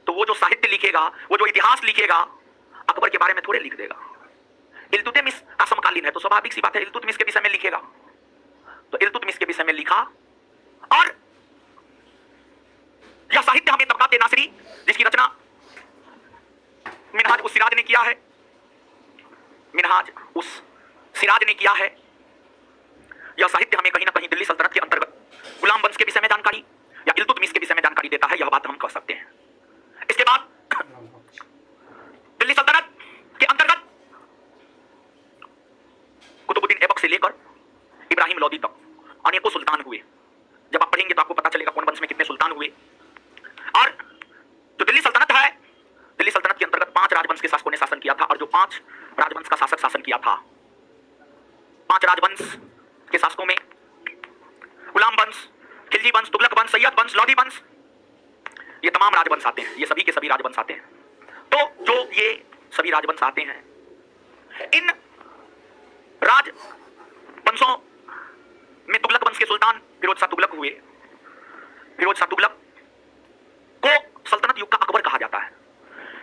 तो वो जो साहित्य लिखेगा, वो जो इतिहास लिखेगा, अकबर के बारे में थोड़े लिख देगा। इल्तुतमिश का समकालीन है तो स्वाभाविक सी बात है इल्तुतमिश के विषय में लिखेगा। तो इल्तुतमिश के विषय में लिखा और यह साहित्य हमें तबकात-ए नासिरी, जिसकी रचना मिनहाज उस सिराज ने किया है, मिनहाज उस सिराज ने किया है। यह साहित्य हमें कहीं ना कहीं दिल्ली सल्तनत के अंतर्गत गुलाम वंश के विषय में जानकारी या इल्तुतमिश के विषय में जानकारी देता है, यह बात हम कह सकते हैं। इसके बाद दिल्ली सल्तनत के अंतर्गत कुतुबुद्दीन ऐबक से लेकर इब्राहिम लोदी तक अनेकों सुल्तान हुए। जब आप पढ़ेंगे तो आपको पता चलेगा कौन वंश में कितने सुल्तान हुए। और जो दिल्ली सल्तनत है, दिल्ली सल्तनत के अंतर्गत 5 राजवंश के शासकों ने शासन किया था। और जो 5 राजवंश का शासक शासन किया था, 5 राजवंश के शासकों में गुलाम वंश, खिलजी वंश, तुगलक वंश, सैयद वंश, लोधी वंश, ये तमाम राजवंश आते हैं। ये सभी के सभी राजवंश आते हैं। तो जो ये सभी राजवंश आते हैं, इन राजवंशों में तुगलक वंश के सुल्तान फिरोज शाह तुगलक हुए। फिरोज शाह तुगलक को सल्तनत युग का अकबर कहा जाता है।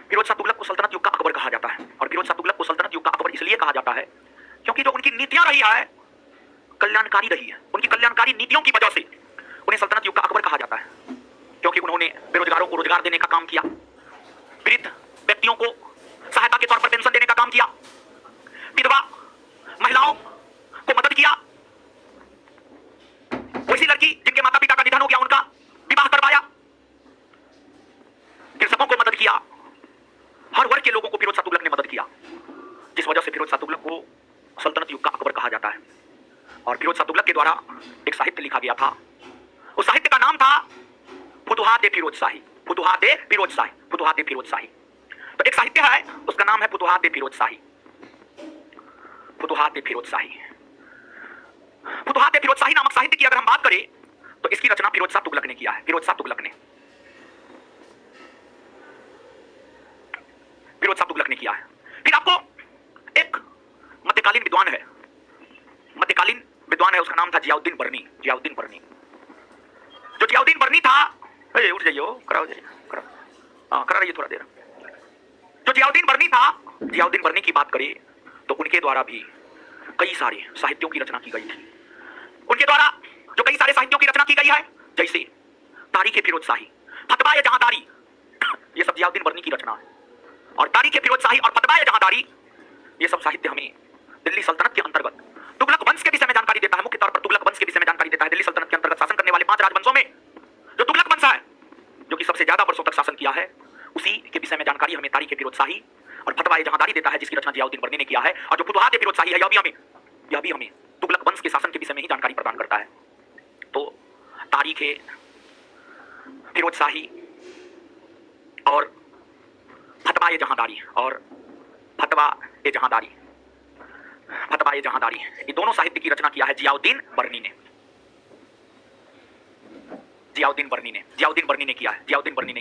फिरोज शाह तुगलक को सल्तनत युग का अकबर कहा जाता है। और फिरोज शाह तुगलक को सल्तनत युग का अकबर इसलिए कहा जाता है क्योंकि जो उनकी नीतियां रही है कल्याणकारी रही है। उनकी कल्याणकारी नीतियों की वजह से उन्हें सल्तनत युग का अकबर कहा जाता है, क्योंकि उन्होंने बेरोजगारों को रोजगार देने का काम किया, वृद्ध व्यक्तियों को सहायता के तौर पर पेंशन देने का काम किया, विधवा महिलाओं को मदद किया, वैसी लड़की जिनके माता पिता का निधन हो गया उनका विवाह करवाया, कृषकों को मदद किया। हर वर्ग के लोगों को फिरोज शाह तुगलक ने मदद किया, जिस वजह से फिरोज शाह तुगलक को सल्तनत युग का अकबर कहा जाता है। और फिरोज शाह तुगलक के द्वारा एक साहित्य लिखा गया था। उस साहित्य का नाम था फुतुहात-ए-फिरोजशाही। फुतुहात-ए-फिरोजशाही, फुतुहात-ए-फिरोजशाही। तो एक साहित्य है, उसका नाम है फुतुहात-ए-फिरोजशाही। फुतुहात-ए-फिरोजशाही। फुतुहात-ए-फिरोजशाही नामक साहित्य की अगर हम बात करें तो इसकी रचना फिरोज शाह तुगलक ने किया है। फिरोज शाह तुगलक ने किया है। फिर आपको एक मध्यकालीन विद्वान है, उसका नाम था जियाउद्दीन बर्नी। जियाउद्दीन बर्नी, जो जियाउद्दीन बर्नी था, उठ जाइए, कराओ जाइए, करा रहिए थोड़ा देर। जो जियाउद्दीन बर्नी था, जियाउद्दीन बर्नी की बात करें तो उनके द्वारा भी कई सारे साहित्यों की रचना की गई थी। उनके द्वारा जो कई सारे साहित्यों की रचना की गई है, जैसे तारीख-ए-फिरोजशाही, फतवा-ए-जहांदारी, ये सब जियाउद्दीन बर्नी की रचना है। और तारीख-ए-फिरोजशाही और फतवा-ए-जहांदारी, ये सब साहित्य हमें दिल्ली सल्तनत के अंतर्गत तुगलक वंश के विषय में जानकारी देता है। मुख्य तौर पर तुगलक वंश के विषय में जानकारी देता है। दिल्ली सल्तनत के अंतर्गत शासन करने वाले 5 राजवंशों में जो तुगलक वंश है, जो कि सबसे ज्यादा वर्षों तक शासन किया है, उसी के विषय में जानकारी हमें तारीख-ए-फिरोजशाही और फतवा फतवा जहांदारी देता है, जिसकी रचना जियाउद्दीन बर्नी ने किया है। और जो फुतुहात फिरोजशाही है, यह भी हमें तुगलक वंश के शासन के विषय में ही जानकारी प्रदान करता है। तो तारीख फिरोजशाही और फतवा जहांदारी ये दोनों साहित्य की रचना किया है जियाउद्दीन बर्नी ने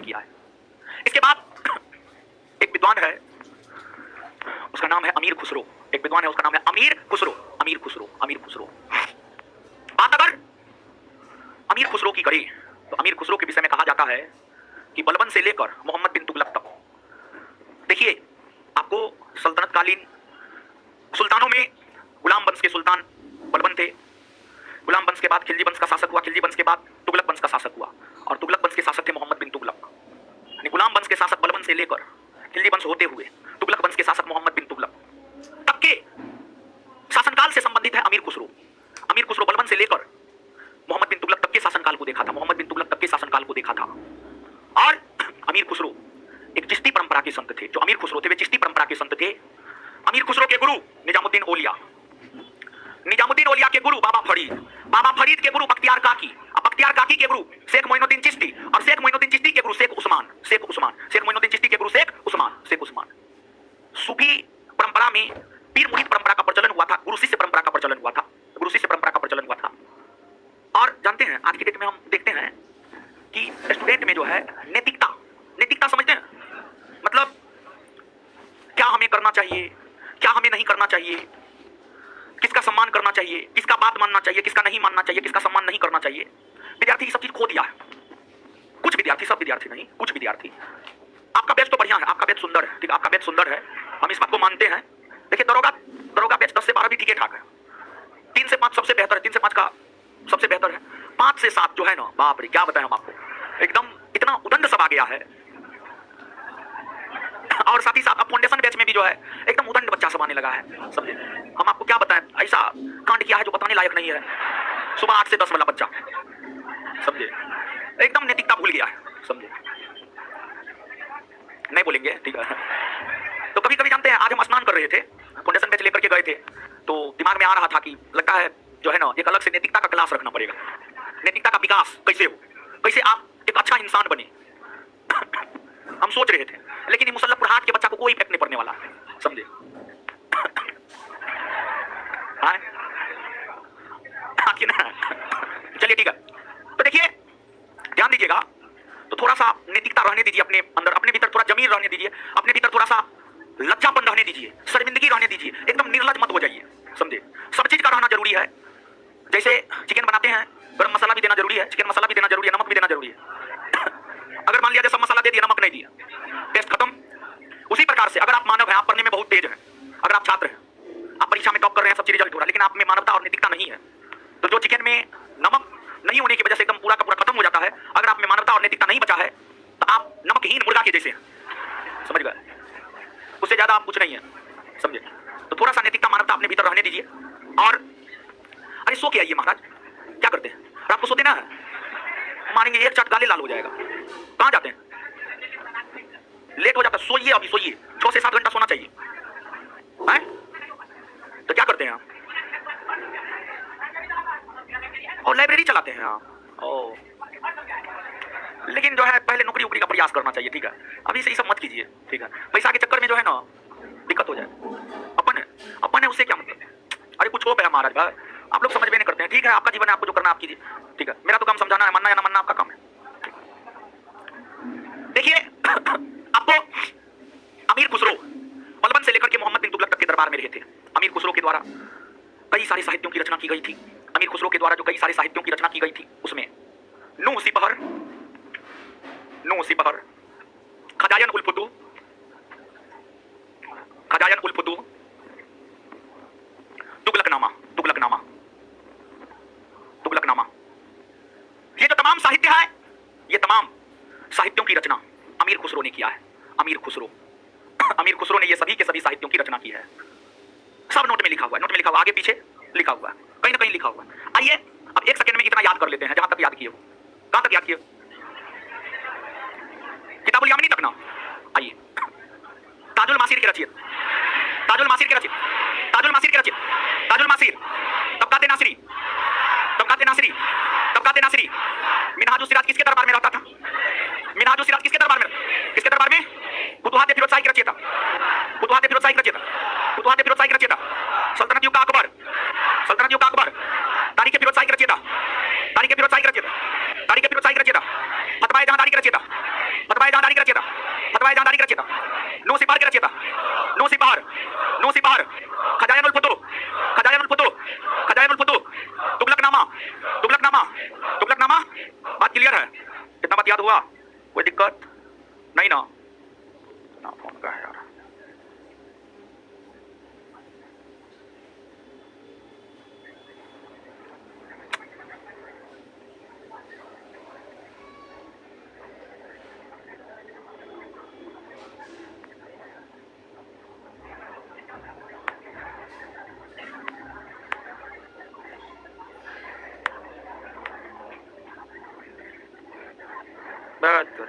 किया है। इसके बाद एक विद्वान है, उसका नाम है अमीर खुसरो। बात अगर अमीर खुसरो की करें तो अमीर खुसरो के विषय में कहा जाता है कि बलबन से लेकर मोहम्मद बिन तुगलक तक, देखिए आपको सल्तनत कालीन सुल्तानों में गुलाम वंश के सुल्तान बलबन थे। गुलाम वंश के बाद खिलजी वंश का शासक हुआ, खिलजी वंश के बाद तुगलक वंश का शासक हुआ, और तुगलक वंश के शासक थे मोहम्मद बिन तुगलक। गुलाम वंश के शासक बलबन से लेकर खिलजी वंश होते हुए तुगलक वंश के शासक मोहम्मद बिन तुगलक तक के शासनकाल से संबंधित है अमीर खुसरो। बलबन से लेकर मोहम्मद बिन तुगलक तक के शासनकाल को देखा था। और अमीर खुसरो एक चिश्ती परंपरा के संत थे। जो अमीर खुसरो थे वे चिश्ती परंपरा के संत थे। अमीर खुसरो के गुरु निजामुद्दीन औलिया के गुरु बाबा फरीद के गुरु बख्तियार काकी के गुरु शेख मोइनुद्दीन चिश्ती, और शेख मोइनुद्दीन चिश्ती के गुरु शेख उस्मान। सूफी परंपरा में पीर मुरीद परंपरा का प्रचलन हुआ था, गुरु शिष्य परंपरा का प्रचलन हुआ था। और जानते हैं आज की डेट में हम देखते हैं कि स्टूडेंट में जो है नैतिकता समझते हैं, मतलब क्या हमें करना चाहिए, क्या हमें नहीं करना चाहिए, किसका सम्मान करना चाहिए, किसका बात मानना चाहिए, किसका नहीं मानना चाहिए, किसका सम्मान नहीं करना चाहिए। विद्यार्थी सब चीज खो दिया है। कुछ विद्यार्थी आपका बैच तो बढ़िया है, आपका बैच सुंदर है, ठीक है, आपका बैच सुंदर है, हम इस बात को मानते हैं। देखिए दरोगा बैच 10 से 12 भी ठीक ठाक है, 3 से 5 सबसे बेहतर है, 3 से 5 का सबसे बेहतर है, 5 से 7 जो है ना, बाप रे क्या बताएं हम आपको, एकदम इतना उदंड सब आ गया है। और साथ ही साथ अब फाउंडेशन बैच में भी जो है एकदम उदंड बच्चा सब आने लगा है, समझे। हम आपको क्या बताएं, ऐसा कांड किया है जो बताने लायक नहीं है। सुबह 8 से 10 वाला बच्चा, समझे, एकदम नैतिकता भूल गया है, समझे, नहीं बोलेंगे, ठीक है। तो कभी कभी जानते हैं, आज हम स्नान कर रहे थे, फाउंडेशन बैच लेकर के गए थे, तो दिमाग में आ रहा था कि लगता है जो है ना एक अलग से नैतिकता का क्लास रखना पड़ेगा। नैतिकता का विकास कैसे हो, कैसे आप एक अच्छा इंसान बने, हम सोच रहे थे। लेकिन ये मुसल्लफपुर हाट के बच्चा को कोई इफेक्ट नहीं पड़ने वाला, समझे। चलिए ठीक है, तो देखिए ध्यान दीजिएगा, तो थोड़ा सा नैतिकता रहने दीजिए अपने अंदर, अपने भीतर थोड़ा जमीर रहने दीजिए, अपने भीतर थोड़ा सा लज्जापन रहने दीजिए, शर्मिंदगी रहने दीजिए, एकदम निर्लज मत हो जाइए, समझे। सब चीज का रहना जरूरी है। जैसे चिकन बनाते हैं, गरम मसाला भी देना जरूरी है, चिकन मसाला भी देना जरूरी है, नमक भी देना जरूरी है। अगर मान लिया सब मसाला दे दिया, नमक नहीं दिया, टेस्ट खत्म। उसी प्रकार से अगर आप मानव हैं, आप पढ़ने में बहुत तेज हैं, अगर आप छात्र हैं, आप परीक्षा में टॉप कर रहे हैं, सब चीज रिजल्ट हो रहा है, लेकिन आप में मानवता और नैतिकता नहीं है, तो जो चिकन में नमक नहीं होने की वजह से एकदम पूरा का पूरा खत्म हो जाता है, अगर आप में मानवता और नैतिकता नहीं बचा है तो आप नमकहीन मुर्गा के जैसे हैं, समझ गए। उससे ज्यादा आप कुछ नहीं है, समझे। तो थोड़ा सा नैतिकता मानवता अपने भीतर रहने दीजिए। और अरे सो के आइए महाराज, क्या करते हैं, और आपको सोते ना है, मारेंगे एक चट गाले लाल हो जाएगा। कहाँ जाते हैं, लेट हो जाता है, सोइए, अभी सोइए, 6 से 7 घंटा सोना चाहिए, है? तो क्या करते हैं आप, और लाइब्रेरी चलाते हैं आप, लेकिन जो है पहले नौकरी वोकरी का प्रयास करना चाहिए, ठीक है। अभी से ये सब मत कीजिए, ठीक है। पैसा के चक्कर में जो है ना दिक्कत हो जाए। अपन है उससे क्या मतलब, अरे कुछ हो गया महाराज भाई, आप लोग समझ में नहीं करते हैं, ठीक है। आपका जीवन है, आपको जो करना आप कीजिए, ठीक है। मेरा तो काम समझाना है, मानना या ना मानना आपका काम है। देखिए आपको अमीर खुसरो बलबन से लेकर के मोहम्मद बिन तुगलक तक के दरबार में रहे थे। अमीर खुसरो के द्वारा कई सारे साहित्यों की रचना की गई थी। अमीर खुसरो के द्वारा जो कई सारे साहित्यों की रचना की गई थी, उसमें नूह सिपहर, खजायन उल फुतूह, तुगलकनामा, ये जो तमाम साहित्य है, ये तमाम साहित्यों की रचना अमीर खुसरो ने किया है। अमीर खुसरो ने ये सभी के सभी साहित्यों की रचना की है। सब नोट में लिखा हुआ है, आगे पीछे लिखा हुआ है, कहीं ना कहीं लिखा हुआ है। आइए अब एक सेकंड में इतना याद कर लेते हैं, जहां तक याद किए हो। कहां तक याद किए, किताबुल यामिनी तक ना। आइए ताजुल मासिर के रचित, ताजुल मासिर के रचित, ताजुल मासिर के रचित, ताजुल मासिर, तबकाते नासिरी, तबकाते नासिरी, तबकाते नासिरी। मिनहाजुस सिराज किसके दरबार में रहता था? मिनहाजुस सिराज किसके दरबार में? किसके दरबार में? फुतुहात फिरोज शाही की रचयिता, फुतुहात फिरोज शाही की रचयिता, फुतुहात फिरोज शाही की रचयिता, सल्तनत युग का अकबर, सल्तनत युग का अकबर, तारीख फिरोज शाही की रचयिता, तारीख फिरोज शाही की रचयिता, तारीख फिरोज शाही की रचयिता, फतवाए जहांदारी की रचयिता, फतवाए जहांदारी की रचयिता, फतवाए जहांदारी की रचयिता, नो सिपार की रचयिता, नो सिपार, नो सिपार, खजायानुल फुतू, खजायानुल फुतू, खजायानुल फुतू, तुगलकनामा, तुगलकनामा, तुगलकनामा। बात क्लियर है? इतना बात याद हुआ? कोई दिक्कत नहीं ना? ना फोन का है यार। बेहतर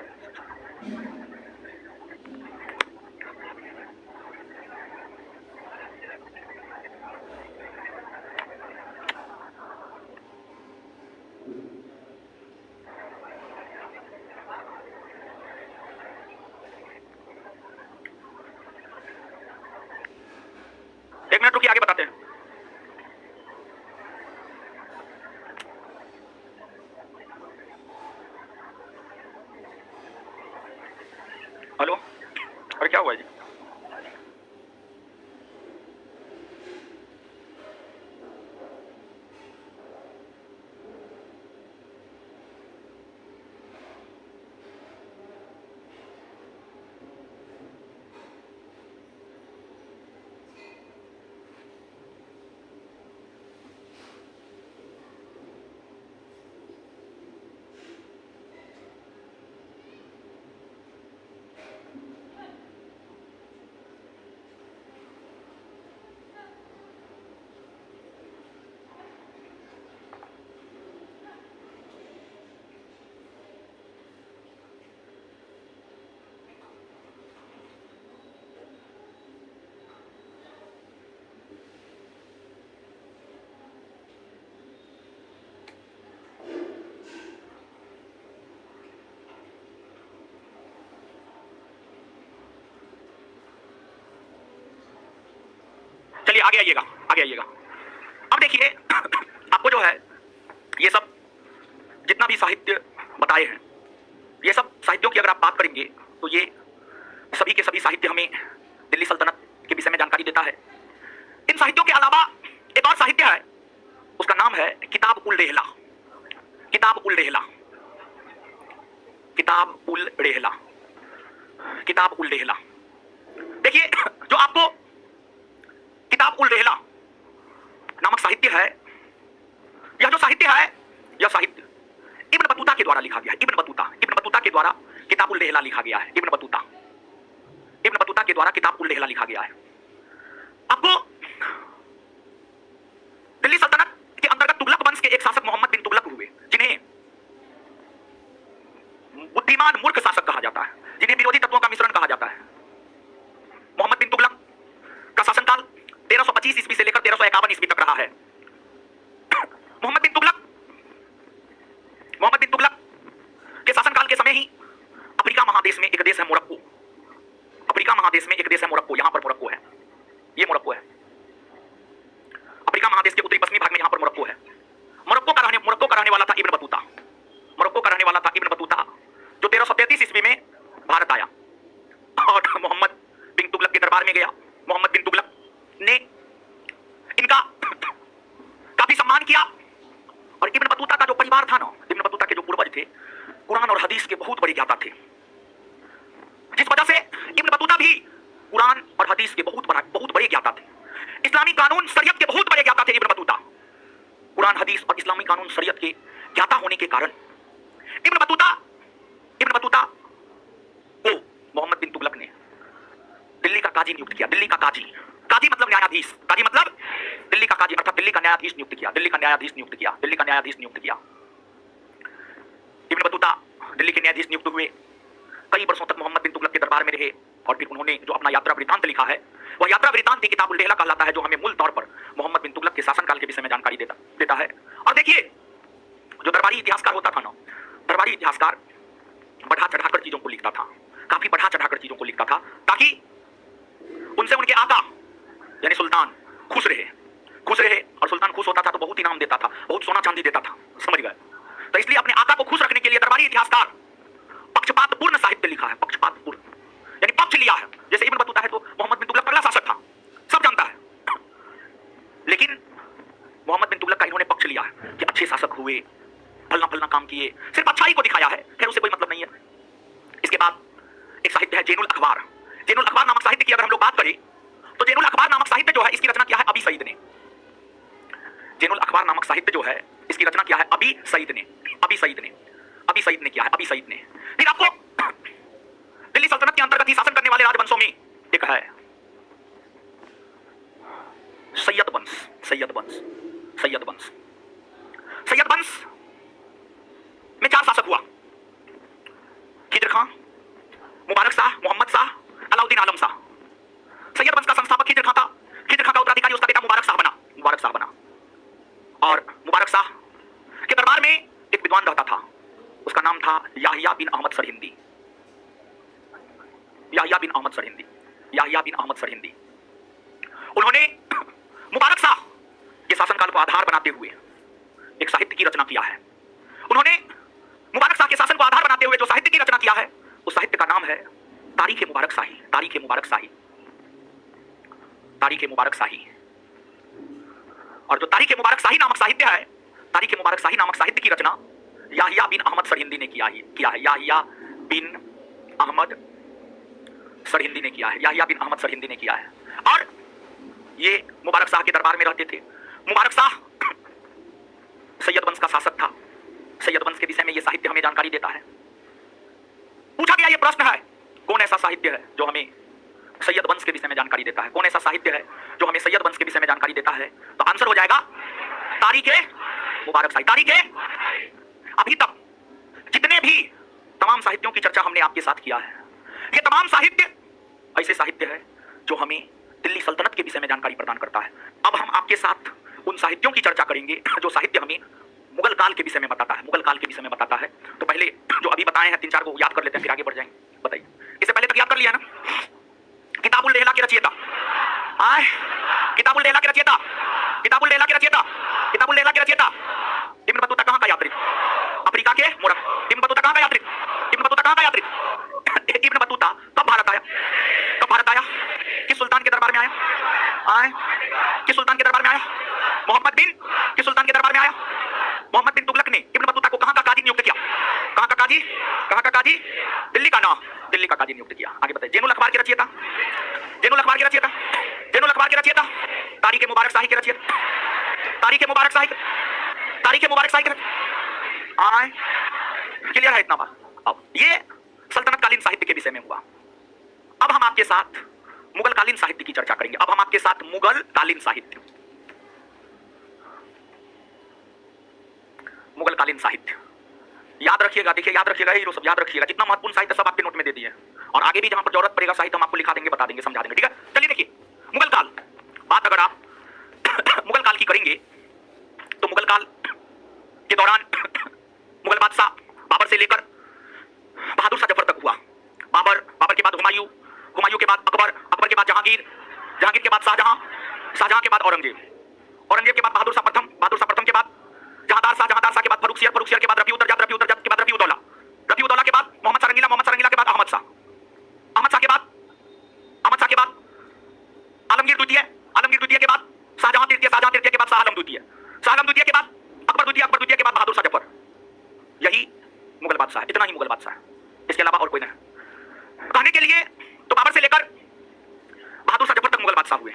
एक मिनट रुकिए, आगे बताते हैं। हेलो, अरे क्या हुआ जी? चलिए आगे आइएगा, आगे आइएगा। अब देखिए आपको जो है ये सब जितना भी साहित्य बताए हैं, ये सब साहित्यों की अगर आप बात करेंगे तो ये सभी के सभी साहित्य हमें दिल्ली सल्तनत के विषय में जानकारी देता है। इन साहित्यों के अलावा एक और साहित्य है, उसका नाम है किताब उल रेहला, किताब उल रेहला, किताब उल रेहला, किताब उल रेहला। देखिए जो आपको किताब उल रेहला नामक साहित्य है, यह जो साहित्य है, यह साहित्य इब्न बतूता के द्वारा लिखा गया है। इब्न बतूता, इब्न बतूता के द्वारा किताब उल रेहला लिखा गया है। इब्न बतूता, इब्न बतूता के द्वारा किताब उल रेहला लिखा गया है। आपको दिल्ली सल्तनत के अंतर्गत तुगलक वंश के एक शासक मोहम्मद बिन तुगलक हुए, जिन्हें बुद्धिमान मूर्ख शासक कहा जाता है, जिन्हें विरोधी तत्वों का मिश्रण कहा जाता है। मोहम्मद बिन तुगलक का शासनकाल 1325 ईस्वी से लेकर 1351 ईस्वी तक रहा है। मोहम्मद बिन तुगलक के शासनकाल के समय ही अफ्रीका महादेश में एक देश है मोरक्को, अफ्रीका महादेश में एक देश है मोरक्को, यहां पर मोरक्को है, ये मोरक्को है। अफ्रीका महादेश के उत्तरी पश्चिमी भाग में यहां पर मोरक्को है। मोरक्को का रहने वाला था इब्न बतूता, मोरक्को का रहने वाला था इब्न बतूता, जो 1333 ईस्वी में भारत आया और मोहम्मद बिन तुगलक के दरबार में गया। मोहम्मद बिन तुगलक ने इनका काफी सम्मान किया और इब्न बतूता का जो परिवार था ना, इब्न बतूता के जो पूर्वज थे, कुरान और हदीस के बहुत बड़े ज्ञाता थे, जिस वजह से इब्न बतूता भी कुरान और हदीस के बहुत बड़े ज्ञाता थे। इस्लामी कानून शरीयत के बहुत बड़े ज्ञाता थे इब्न बतूता। कुरान हदीस और इस्लामी कानून शरीयत के ज्ञाता होने के कारण इब्न बतूता को मोहम्मद बिन तुगलक ने दिल्ली का काजी नियुक्त किया। दिल्ली का काजी, काजी मतलब न्यायाधीश, काजी मतलब दिल्ली का काजी अर्थात दिल्ली का न्यायाधीश नियुक्त किया, दिल्ली का न्यायाधीश नियुक्त किया, दिल्ली का न्यायाधीश नियुक्त किया। इब्न बतूता दिल्ली के न्यायाधीश नियुक्त हुए, कई वर्षों तक मोहम्मद बिन तुगलक के दरबार में रहे। और फिर उन्होंने जो अपना यात्रा वृत्तांत लिखा है, वह यात्रा वृत्तांत ही किताबुल डेहला कहलाता है, जो हमें मूल तौर पर मोहम्मद बिन तुगलक के शासनकाल के विषय में जानकारी देता है। और देखिए, जो दरबारी इतिहासकार होता था ना, दरबारी इतिहासकार बढ़ा चढ़ाकर चीजों को लिखता था, काफी बढ़ा चढ़ाकर चीजों को लिखता था, ताकि उनसे उनके आका यानी सुल्तान खुश रहे, और सुल्तान खुश होता था तो बहुत इनाम देता था, बहुत सोना चांदी देता था, समझ गए। तो इसलिए अपने आका को खुश रखने के लिए दरबारी इतिहासकार पक्षपातपूर्ण साहित्य लिखा है, पक्षपातपूर्ण यानी पक्ष लिया है। जैसे इब्न बतूता है तो मोहम्मद बिन तुगलक पहला शासक था, सब जानता है, लेकिन मोहम्मद बिन तुगलक का इन्होंने पक्ष लिया है कि अच्छे शासक हुए, फलना फलना काम किए, सिर्फ अच्छाई को दिखाया है, खैर उससे कोई मतलब नहीं है। इसके बाद एक साहित्य है जैनुल अखबार। जैनुल अखबार नामक साहित्य की अगर हम लोग बात करें तो जैनुल अखबार नामक साहित्य जो है इसकी रचना किया है अबी सईद ने। जैनुल अखबार नामक साहित्य जो है इसकी रचना किया है अबी सईद ने किया है, अबी सईद ने। फिर आपको दिल्ली सल्तनत के अंतर्गत ही शासन करने वाले राजवंशों में एक है सैयद वंश में 4 शासक हुआ, खिजर खां, मुबारक शाह, मोहम्मद शाह, अलाउद्दीन आलम शाह। सैयद वंश का संस्थापक खिजर खां था। खिजर खां का उत्तराधिकारी उसका बेटा मुबारक शाह बना। और मुबारक शाह के दरबार में एक विद्वान रहता था, उसका नाम था याहिया बिन अहमद सरहिंदी। उन्होंने मुबारक शाह के शासनकाल को आधार बनाते हुए एक साहित्य की रचना किया है। उन्होंने मुबारक शाह के शासन को आधार बनाते हुए जो साहित्य की रचना किया है, उस साहित्य का नाम है तारीख मुबारक शाही। और जो तारीख मुबारक शाही नामक साहित्य है, तारीख मुबारक शाही नामक साहित्य की रचना याहिया बिन अहमद सरहिंदी ने किया है। याहिया बिन अहमद सरहिंदी ने किया है। और ये मुबारक शाह के दरबार में रहते थे। मुबारक शाह सैयद वंश का शासक था। सैयद वंश के विषय में ये साहित्य हमें जानकारी देता है। पूछा गया ये प्रश्न है, कौन ऐसा साहित्य है जो हमें सैयद वंश के विषय में जानकारी देता है? कौन ऐसा साहित्य है जो हमें सैयद वंश के विषय में जानकारी देता है? तो आंसर हो जाएगा तारीख मुबारक शाही। अभी तक जितने भी तमाम साहित्यों की चर्चा हमने आपके साथ किया है, ये तमाम साहित्य ऐसे साहित्य है जो हमें दिल्ली सल्तनत के विषय में जानकारी प्रदान करता है। अब हम आपके साथ उन साहित्यों की चर्चा करेंगे जो साहित्य हमें मुगल काल के विषय में बताता है। तो पहले जो अभी बताए हैं 3-4 को याद कर लेते हैं, फिर आगे बढ़ जाएंगे। बताइए, इससे पहले तक याद कर लिया ना? किताबुल डेहला के रचयिता, किताबुल डेहला के रचयिता इब्न बतूता कहां का यात्री? अफ्रीका के मोरक्को। इब्न बतूता कहां का यात्री? इब्न बतूता कब भारत आया? किस सुल्तान के दरबार में आया? मोहम्मद बिन किस सुल्तान के दरबार में आया? मोहम्मद बिन तुगलक ने इब्न बतूता को कहां का काजी नियुक्त किया? कहां का काजी? दिल्ली का काजी नियुक्त किया। आगे बताइए। जैनुल अखबार के रचयिता तारीख मुबारक शाही के रचयिता, तारीख मुबारक शाही क्लियर है इतना बात? अब ये सल्तनत कालीन साहित्य के विषय में हुआ। अब हम आपके साथ मुगल कालीन साहित्य की चर्चा करेंगे। मुगल कालीन साहित्य याद रखिएगा। देखिए, याद रखिएगा, ये सब याद रखिएगा। जितना महत्वपूर्ण साहित्य सब आपके नोट में दे दिए, और आगे भी जहां पर जरूरत पड़ेगा साहित्य हम आपको लिखा देंगे, बता देंगे, समझा देंगे। ठीक है, चलिए देखिए मुगल काल। बात अगर आप मुगल काल की करेंगे तो मुगल काल के दौरान मुगल बादशाह बाबर से लेकर बहादुर शाह जफर तक हुआ। बाबर के बाद हुमायूं के बाद अकबर के बाद जहांगीर के बाद शाहजहां के बाद औरंगजेब के बाद बहादुर शाह प्रथम के बाद जहांदार शाह के बाद फर्रुखसियर के बाद रफी उतरजात के बाद रफी उद्दौला के बाद मोहम्मद शाह रंगीला के बाद अहमद शाह के बाद आलमगीर द्वितीय के बाद शाहजहां तृतीय के बाद शाह आलम द्वितीय के बाद अकबर द्वितीय के बाद बहादुर शाह जफर। यही मुगल बादशाह, इतना ही मुगल बादशाह है, इसके अलावा और कोई नहीं। कहने के लिए तो बाबर से लेकर बहादुर शाह जफर तक मुगल बादशाह हुए,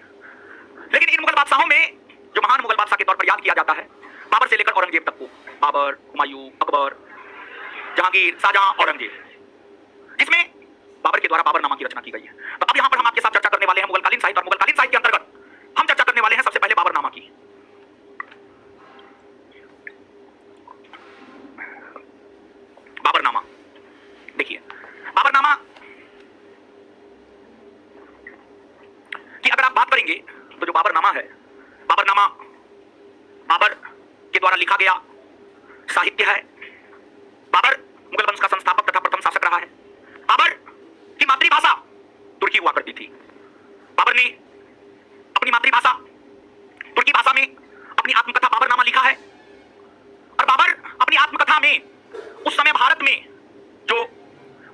लेकिन इन मुगल बादशाहों में जो महान मुगल बादशाह के तौर पर याद किया जाता है, बाबर से लेकर औरंगजेब तक को, बाबर, हुमायूं, अकबर, जहांगीर, शाहजहां, औरंगजेब, जिसमें बाबर के द्वारा बाबरनामा की रचना की गई है। तो अब यहां पर हम आपके साथ चर्चा करने वाले हैं मुगल कालीन साहित्य, और मुगल कालीन साहित्य के अंतर्गत हम चर्चा करने वाले हैं सबसे पहले बाबरनामा की। बाबरनामा देखिए, बाबरनामा बात करेंगे तो जो बाबरनामा है, बाबरनामा बाबर के द्वारा लिखा गया साहित्य है। बाबर मुगल वंश का संस्थापक तथा प्रथम शासक रहा है। बाबर की मातृभाषा तुर्की हुआ करती थी। बाबर ने अपनी मातृभाषा तुर्की भाषा में अपनी आत्मकथा बाबरनामा लिखा है। और बाबर अपनी आत्मकथा में उस समय भारत में जो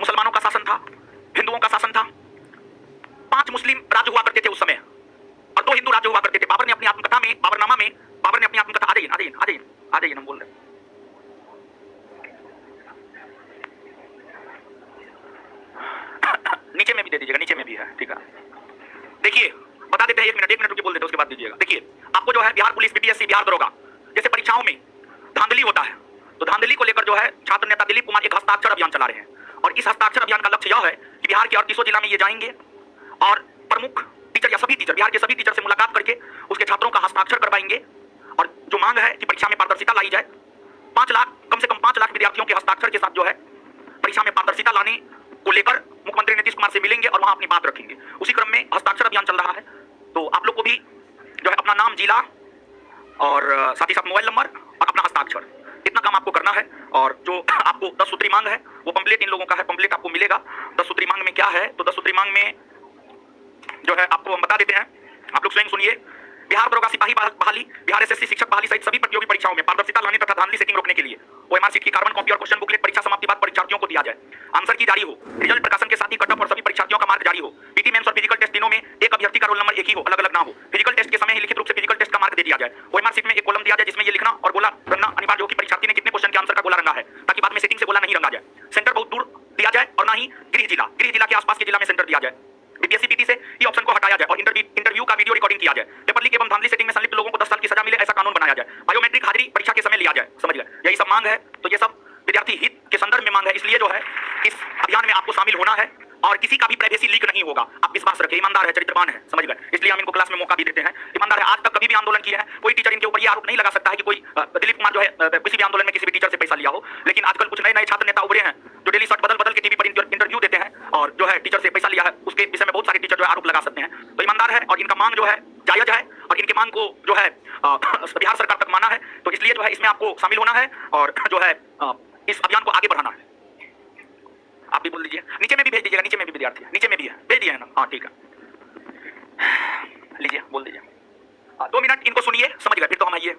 मुसलमानों का शासन था, हिंदुओं का शासन था, 5 मुस्लिम राज्य हुआ करते थे उस समय और 2 हिंदू राज्य हुआ करते थे। बाबर ने अपनी आत्मकथा में, बाबरनामा में, बाबर ने अपनी आत्मकथा, आ जाइए हम बोल रहे हैं। नीचे में भी दे दीजिएगा, नीचे में भी है, ठीक है। देखिए बता देते हैं, 1 मिनट रुके, बोल देते हैं, उसके बाद दीजिएगा। देखिए आपको जो है बिहार पुलिस, बीपीएससी, बिहार दरोगा जैसे परीक्षाओं में धांधली होता है, तो धांधली को लेकर जो है छात्र नेता दिलीप कुमार एक हस्ताक्षर अभियान चला रहे हैं। और इस हस्ताक्षर अभियान का लक्ष्य यह है कि बिहार के 38 जिला में ये जाएंगे और प्रमुख टीचर या सभी टीचर, बिहार के सभी टीचर से मुलाकात करके उसके छात्रों का हस्ताक्षर करवाएंगे। और जो मांग है कि परीक्षा में पारदर्शिता लाई जाए, 5 लाख, कम से कम 5 लाख विद्यार्थियों के हस्ताक्षर के साथ जो है परीक्षा में पारदर्शिता लाने को लेकर मुख्यमंत्री नीतीश कुमार से मिलेंगे और वहां अपनी बात रखेंगे। उसी क्रम में हस्ताक्षर अभियान चल रहा है। तो आप लोग को भी जो है अपना नाम, जिला और साथ ही साथ मोबाइल नंबर और अपना हस्ताक्षर, इतना काम आपको करना है। और जो आपको 10 सूत्री मांग है वो पंपलेट इन लोगों का है, पंपलेट आपको मिलेगा। 10 सूत्री मांग में क्या है, तो 10 सूत्री मांग में जो है आपको हम बता देते हैं, आप लोग स्वयं सुनिए। बिहार दरोगा सिपाही बहाली, बिहार एसएससी शिक्षक बहाली सहित सभी प्रतियोगी परीक्षाओं में पारदर्शिता लाने तथा धांधली सेटिंग रोकने के लिए ओएमआर शीट की कार्बन कॉपी और क्वेश्चन बुकलेट परीक्षा समाप्ति बाद परीक्षार्थियों को दिया जाए। आंसर की जारी हो, रिजल्ट प्रकाशन के साथ ही कटअप और सभी परीक्षार्थियों का मार्क जारी हो। पीटी मेंस और फिजिकल टेस्ट तीनों में एक अभ्यर्थी का रोल नंबर एक ही हो, अलग अलग ना हो। फिजिकल टेस्ट के समय ही लिखित रूप से फिजिकल टेस्ट का मार्क दे दिया जाए। ओएमआर शीट में एक कॉलम दिया जाए जिसमें ये लिखना और गोला रंगना अनिवार्य हो कि परीक्षार्थी ने कितने क्वेश्चन के आंसर का गोला रंगा है, ताकि बाद में सेटिंग से गोला नहीं रंगा जाए। सेंटर बहुत दूर दिया जाए और ना ही गृह जिला के आसपास के जिला में सेंटर दिया जाए। बीपीएससी पीटी से ये ऑप्शन को हटाया जाए और इंटरव्यू का वीडियो रिकॉर्डिंग किया जाए। पेपर लीक एवं धांधली सेटिंग में संलिप्त लोगों को 10 साल की सजा मिले, ऐसा कानून बनाया जाए। बायोमेट्रिक हाजिरी परीक्षा के समय लिया जाए। समझ गए, यही सब मांग है। तो ये सब विद्यार्थी हित के संदर्भ में मांग है, इसलिए जो है इस अभियान में आपको शामिल होना है और किसी का भी प्राइवेसी लीक नहीं होगा। आप विश्वास रखें, ईमानदार है, चरित्रवान है, समझ गए, इसलिए हम इनको क्लास में मौका भी देते हैं। ईमानदार है, आज तक कभी भी आंदोलन किया है, कोई टीचर इनके ऊपर ये आरोप नहीं लगा सकता है कि कोई दिलीप कुमार जो है किसी भी आंदोलन में किसी भी टीचर से पैसा लिया हो। लेकिन आजकल कुछ नए नए छात्र नेता उभरे हैं जो डेली शर्ट बदल के टीवी पर इंटरव्यू देते हैं और जो है टीचर से पैसा लिया है, उसके विषय में बहुत सारे टीचर जो है आरोप लगा सकते हैं। तो ईमानदार है और इनका मांग जो है जायज है और इनके मांग को जो है बिहार सरकार तक माना है। तो इसलिए जो है इसमें आपको शामिल होना है और जो है इस अभियान को आगे बढ़ाना है। आप भी बोल दीजिए, नीचे में भी भेज दीजिएगा, नीचे में भी विद्यार्थी है, नीचे में भी है, भेज दिया है ना, हाँ ठीक है, लीजिए बोल दीजिए। 2 मिनट इनको सुनिए, समझ गए, फिर तो हम आइए।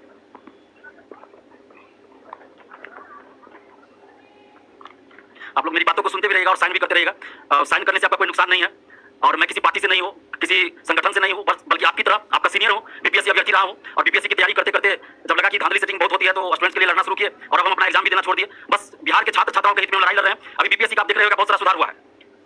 आप लोग मेरी बातों को सुनते भी रहिएगा और साइन भी करते रहिएगा। साइन करने से आपका कोई नुकसान नहीं है और मैं किसी पार्टी से नहीं हूँ, किसी संगठन से नहीं हूँ, बल्कि आपकी तरह आपका सीनियर हूँ, बीपीएससी अभ्यर्थी रहा हूँ। और बीपीएससी की तैयारी करते करते जब लगा कि धांधली सेटिंग बहुत होती है तो स्टूडेंट्स के लिए लड़ना शुरू किए और अब हम अपना एग्जाम भी देना छोड़ दिए। बस बिहार के छात्र छात्राओं के हित में लड़ाई लड़ रहे हैं। अभी बीपीएससी का आप देख रहे हो बहुत सारा सुधार हुआ है,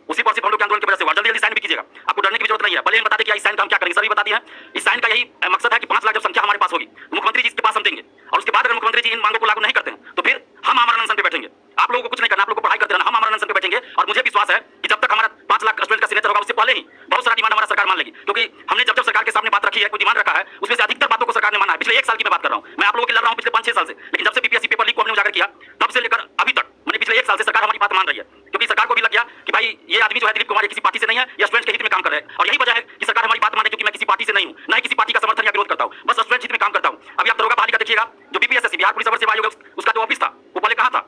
उसी पर सिर्फ हम लोग के आंदोलन की वजह से हुआ। जल्दी जल्दी साइन भी कीजिएगा, आपको डरने की जरूरत नहीं है। भले ही बता दें कि इस साइन का हम क्या करेंगे, सभी बताती हैं। इस साइन का यही मकसद है कि 5 लाख जब संख्या हमारे पास होगी मुख्यमंत्री जी इसके पास हम देंगे और उसके बाद अगर मुख्यमंत्री जी इन मांगों को लागू नहीं करते हैं तो फिर हम आमरण अनशन पे बैठेंगे। आप लोगों को कुछ नहीं करना, आप लोगों को पढ़ाई करते रहना, हम आमरण अनशन पे बैठेंगे। और मुझे विश्वास है कि जब तक हमारा 5 लाख स्टूडेंट का सिग्नेचर होगा उससे पहले ही बहुत सारा डिमांड हमारा सरकार मान लेगी, क्योंकि हमने जब सरकार के सामने बात रखी है, कोई डिमांड रखा है, उसमें से अधिकतर बातों को सरकार ने माना है। पिछले 1 साल की मैं बात कर रहा हूं, मैं आप लोगों के लड़ रहा हूं पिछले 5-6 साल से, लेकिन जब से बीपीएससी पेपर लीक को हमने उजागर किया तब से लेकर अभी तक मैंने पिछले 1 साल से सरकार हमारी बात मान रही है। क्योंकि सरकार को भी लग गया कि भाई ये आदमी जो है दिलीप कुमार किसी पार्टी से नहीं है, या स्टूडेंट्स के हित में काम कर रहे हैं। और यही वजह है कि सरकार हमारी बात मान रही है, क्योंकि मैं किसी पार्टी से नहीं हूं, ना ही किसी पार्टी का समर्थन या विरोध करता हूं, बस स्टूडेंट्स हित में काम करता हूं। अभी आप दरोगा बहाली का देखिएगा, जो बीपीएससी बिहार पुलिस अवर सेवा आयोग उसका जो ऑफिस था वो पहले कहां था,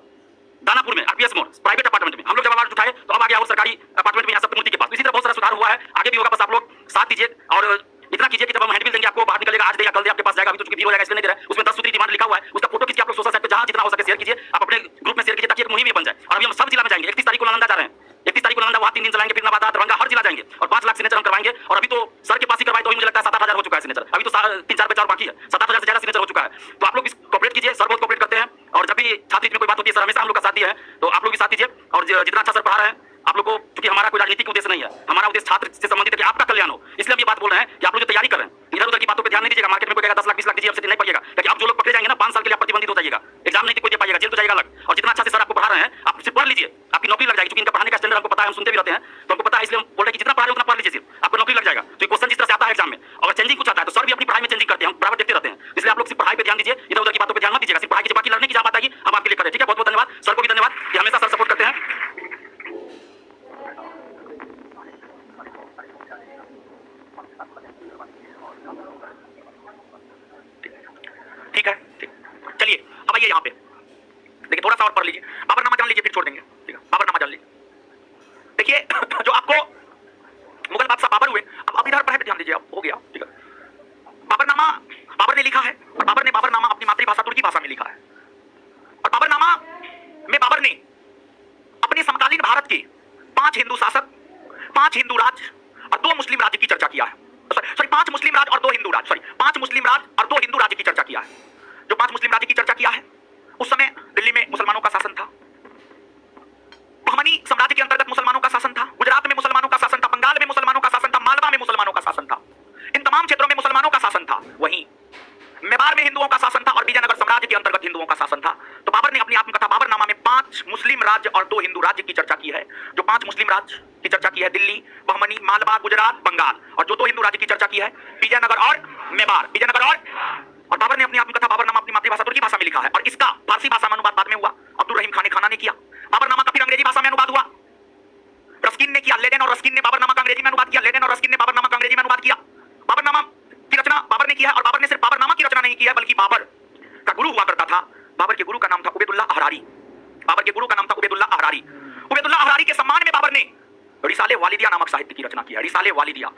दानापुर में, आरपीएस मोड़, प्राइवेट अपार्टमेंट में। हम लोग जब आवाज उठाए तो अब आ गया वो सरकारी अपार्टमेंट में, यहाँ सप्तमूर्ति के पास। इसी तरह बहुत सारा सुधार हुआ है, आगे भी होगा, बस आप लोग साथ दीजिए। और इतना कीजिए कि जब हम हैंडबिल देंगे आपको बाहर निकलेगा, आज दे या कल दे आपके पास जाएगा। अभी तो चूंकि 0 हो जाएगा इसलिए नहीं दे रहा है, उसमें 10 सूत्री डिमांड लिखा हुआ है, उसका फोटो खींच के आप लोग सोशल साइट पे जहां जितना हो सके शेयर कीजिए, आप अपने ग्रुप में शेयर कीजिए ताकि एक मुहिम बन जाए। और अभी हम सब जिला में जाएंगे, 31 तारीख को नालंदा जा रहे हैं, 31 तारीख को नालंदा, वहां 3 दिन चलाएंगे, फिर नवादा, दरभंगा, हर जिला जाएंगे और 5 लाख सिग्नेचर हम करवाएंगे। और अभी तो सर के पास ही करवाए तो मुझे लगता है 7-8 हजार हो चुका है सिग्नेचर, अभी तो 3-4 पे 4 बाकी है, 7-8 हजार से ज्यादा सिग्नेचर हो चुका है। तो आप लोग भी कोऑपरेट कीजिए, सर बहुत कोऑपरेट करते हैं और जब भी छात्र हित में कोई बात होती है सर हमेशा हम लोग का साथ दिया है, तो आप लोग भी साथ दीजिए। और जितना अच्छा सर पढ़ा रहे हैं आप लोग को, क्योंकि हमारा कोई राजनीतिक उद्देश्य नहीं है, हमारा उद्देश्य छात्र से संबंधित है कि आपका कल्याण हो, इसलिए हम ये बात बोल रहे हैं कि आप लोग जो तैयारी कर रहे हैं इधर उधर की बातों पे ध्यान नहीं दीजिएगा। मार्केट में कोई कहेगा 10 लाख 20 लाख दीजिए, आपसे नहीं पाइएगा, क्योंकि आप जो लोग पकड़े जाएंगे ना 5 साल के लिए आप प्रतिबंधित हो जाइएगा, एग्जाम नहीं कोई दे पाइएगा, जेल तो जाएगा अलग। और जितना अच्छा से सर आपको पढ़ा रहे हैं आप सिर्फ पढ़ लीजिए, आपकी नौकरी लग जाएगी। क्योंकि इनका पढ़ाने का स्टैंडर्ड हमको पता है, हम सुनते भी रहते हैं, तो हमको पता है, इसलिए हम बोल रहे हैं कि जितना पढ़ रहे उतना पढ़ लीजिए, सिर्फ आपको नौकरी लग जाएगा। तो क्वेश्चन जिस तरह से आता है एग्जाम में, अगर चेंजिंग कुछ आता है तो सर भी अपनी पढ़ाई में चेंजिंग करते हैं, हम बराबर देखते रहते हैं। इसलिए आप लोग सिर्फ पढ़ाई पे ध्यान दीजिए, इधर उधर की बातों पे ध्यान मत दीजिएगा, सिर्फ पढ़ाई कीजिए। बाकी लड़ने की जहाँ बात आएगी हम आपके लिए करें, ठीक है। बहुत बहुत धन्यवाद, सर को भी धन्यवाद कि हमेशा सर सपोर्ट करते हैं। भाषा और पढ़ लीजिए, बाबरनामा जान लीजिए, फिर छोड़ देंगे, ठीक है। बाबरनामा जान लीजिए। देखिए जो आपको मुगल बादशाह बाबर हुए, अब इधर पढ़े ध्यान दीजिए, अब हो गया, ठीक है। बाबरनामा बाबर ने लिखा है, और बाबर ने बाबरनामा अपनी मातृभाषा तुर्की भाषा में लिखा है, और बाबरनामा में बाबर ने अपने समकालीन भारत के 5 हिंदू शासक, 5 हिंदू राज्य और 2 मुस्लिम राज्य की चर्चा किया है। सॉरी 5 मुस्लिम राज्य और 2 हिंदू राज्य, सॉरी 5 मुस्लिम राज्य और 2 हिंदू राज्य की चर्चा किया है। जो 5 मुस्लिम राज्य की चर्चा किया है, उस समय दिल्ली में मुसलमानों का शासन था, बहमनी साम्राज्य के अंतर्गत मुसलमानों का शासन था, गुजरात में मुसलमानों का शासन था, बंगाल में मुसलमानों का शासन था, मालवा में मुसलमानों का शासन था, इन तमाम क्षेत्रों में मुसलमानों का शासन था। वहीं मेवाड़ में हिंदुओं का शासन था और विजयनगर साम्राज्य के अंतर्गत हिंदुओं का शासन था। तो बाबर ने अपनी आत्मकथा बाबरनामा में 5 मुस्लिम राज्य और 2 हिंदू राज्य की चर्चा की है। जो 5 मुस्लिम राज्य की चर्चा की है, दिल्ली, बहमनी, मालवा, गुजरात, बंगाल, और जो 2 हिंदू राज्य की चर्चा की है, विजयनगर और मेवाड़, विजयनगर और बाबर ने अपनी आत्मकथा बाबरनामा अपनी मातृभाषा तुर्की भाषा में लिखा है, और इसका फारसी भाषा में अनुवाद बाद में हुआ, अब्दुल रहीम खान ने खाना ने किया। बाबरनामा का फिर अंग्रेजी भाषा में अनुवाद हुआ, रस्किन ने किया, लेडेन और रस्किन ने बाबरनामा का अंग्रेजी में अनुवाद किया, लेडेन और रस्किन ने बाबरनामा का अंग्रेजी में अनुवाद किया। बाबरनामा की रचना बाबर ने की है, और बाबर ने सिर्फ बाबरनामा की रचना नहीं की है, बल्कि बाबर का गुरु हुआ करता था, बाबर के गुरु का नाम था उबैदुल्लाह अहरारी, बाबर के गुरु का नाम था उबैदुल्लाह अहरारी। उबैदुल्लाह अहरारी के सम्मान में बाबर ने रिसाले वालिदिया नामक साहित्य की रचना की है। रिसाले वालिदिया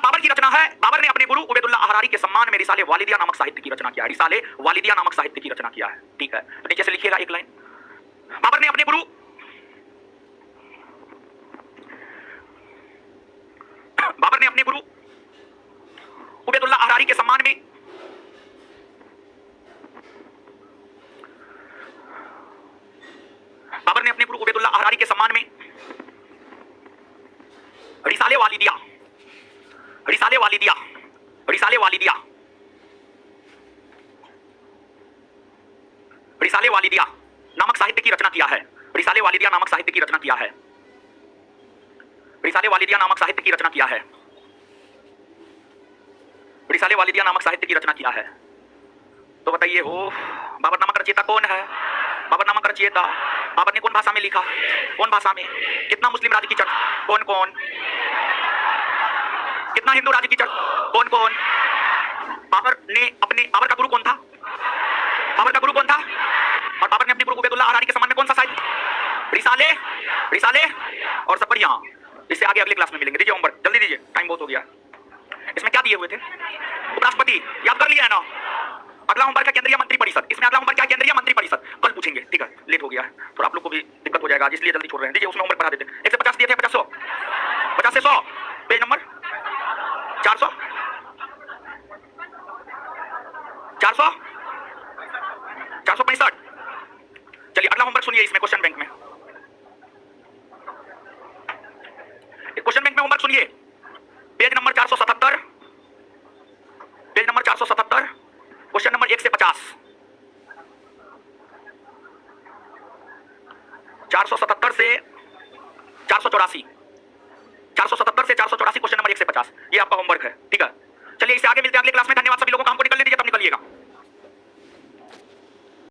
बाबर की रचना है। बाबर ने अपने गुरु उबैदुल्लाह अहरारी के सम्मान में रिसाले वालिदिया नामक साहित्य की रचना किया है, रिसाले वालिदिया नामक साहित्य की रचना किया है, ठीक है। तो नीचे से लिखिएगा एक लाइन, बाबर ने अपने गुरु उबैदुल्लाह अहरारी के सम्मान में बाबर ने अपने गुरु उबैदुल्लाह अहरारी के सम्मान में रिसाले वालिदिया नामक साहित्य की रचना किया है। रिसाले वालिदिया नामक साहित्य की रचना किया है। रिसाले वालिदिया नामक साहित्य की रचना किया है। रिसाले वालिदिया नामक साहित्य की रचना किया है। तो बताइए हो बाबरनामा का रचयिता कौन है? बाबरनामा का रचयिता बाबर ने कौन भाषा में लिखा, कौन भाषा में, कितना मुस्लिम राज्य की चर्चा, कौन कौन, कितना हिंदू राज्य की चर्चा, कौन कौन। बाबर का गुरु कौन था? बाबर का गुरु कौन था? और बाबर ने अपने गुरु उबैदुल्लाह अहरारी के सम्मान में कौन सा साहित्य, रिसाले और सब बढ़िया। इससे आगे अगले क्लास में मिलेंगे। दीजिए होमवर्क जल्दी दीजिए, टाइम बहुत हो गया। इसमें क्या दिए हुए थे? उपराष्ट्रपति याद कर लिया है ना? अगला होमवर्क है केंद्रीय मंत्री परिषद। इसमें अगला होमवर्क क्या है? केंद्रीय मंत्री परिषद। कल पूछेंगे, ठीक है, लेट हो गया है थोड़ा, आप लोग को भी दिक्कत हो जाएगा आज, इसलिए जल्दी छोड़ रहे हैं। दीजिए उसमें होमवर्क पढ़ा देते हैं। 1 से 50 दिए थे, 50 से 100, पेज नंबर 400 465। चलिए अगला होमवर्क सुनिए। इसमें क्वेश्चन बैंक में होमवर्क सुनिए, page number 477, page number 477, question number 1 से 50, 477 से 484, 477 से 484, क्वेश्चन नंबर 1 से 50, ये आपका होमवर्क है, ठीक है। चलिए इससे आगे मिलते हैं अगले क्लास में। धन्यवाद सभी लोगों को, हमको निकलने दीजिए, तब निकलिएगा।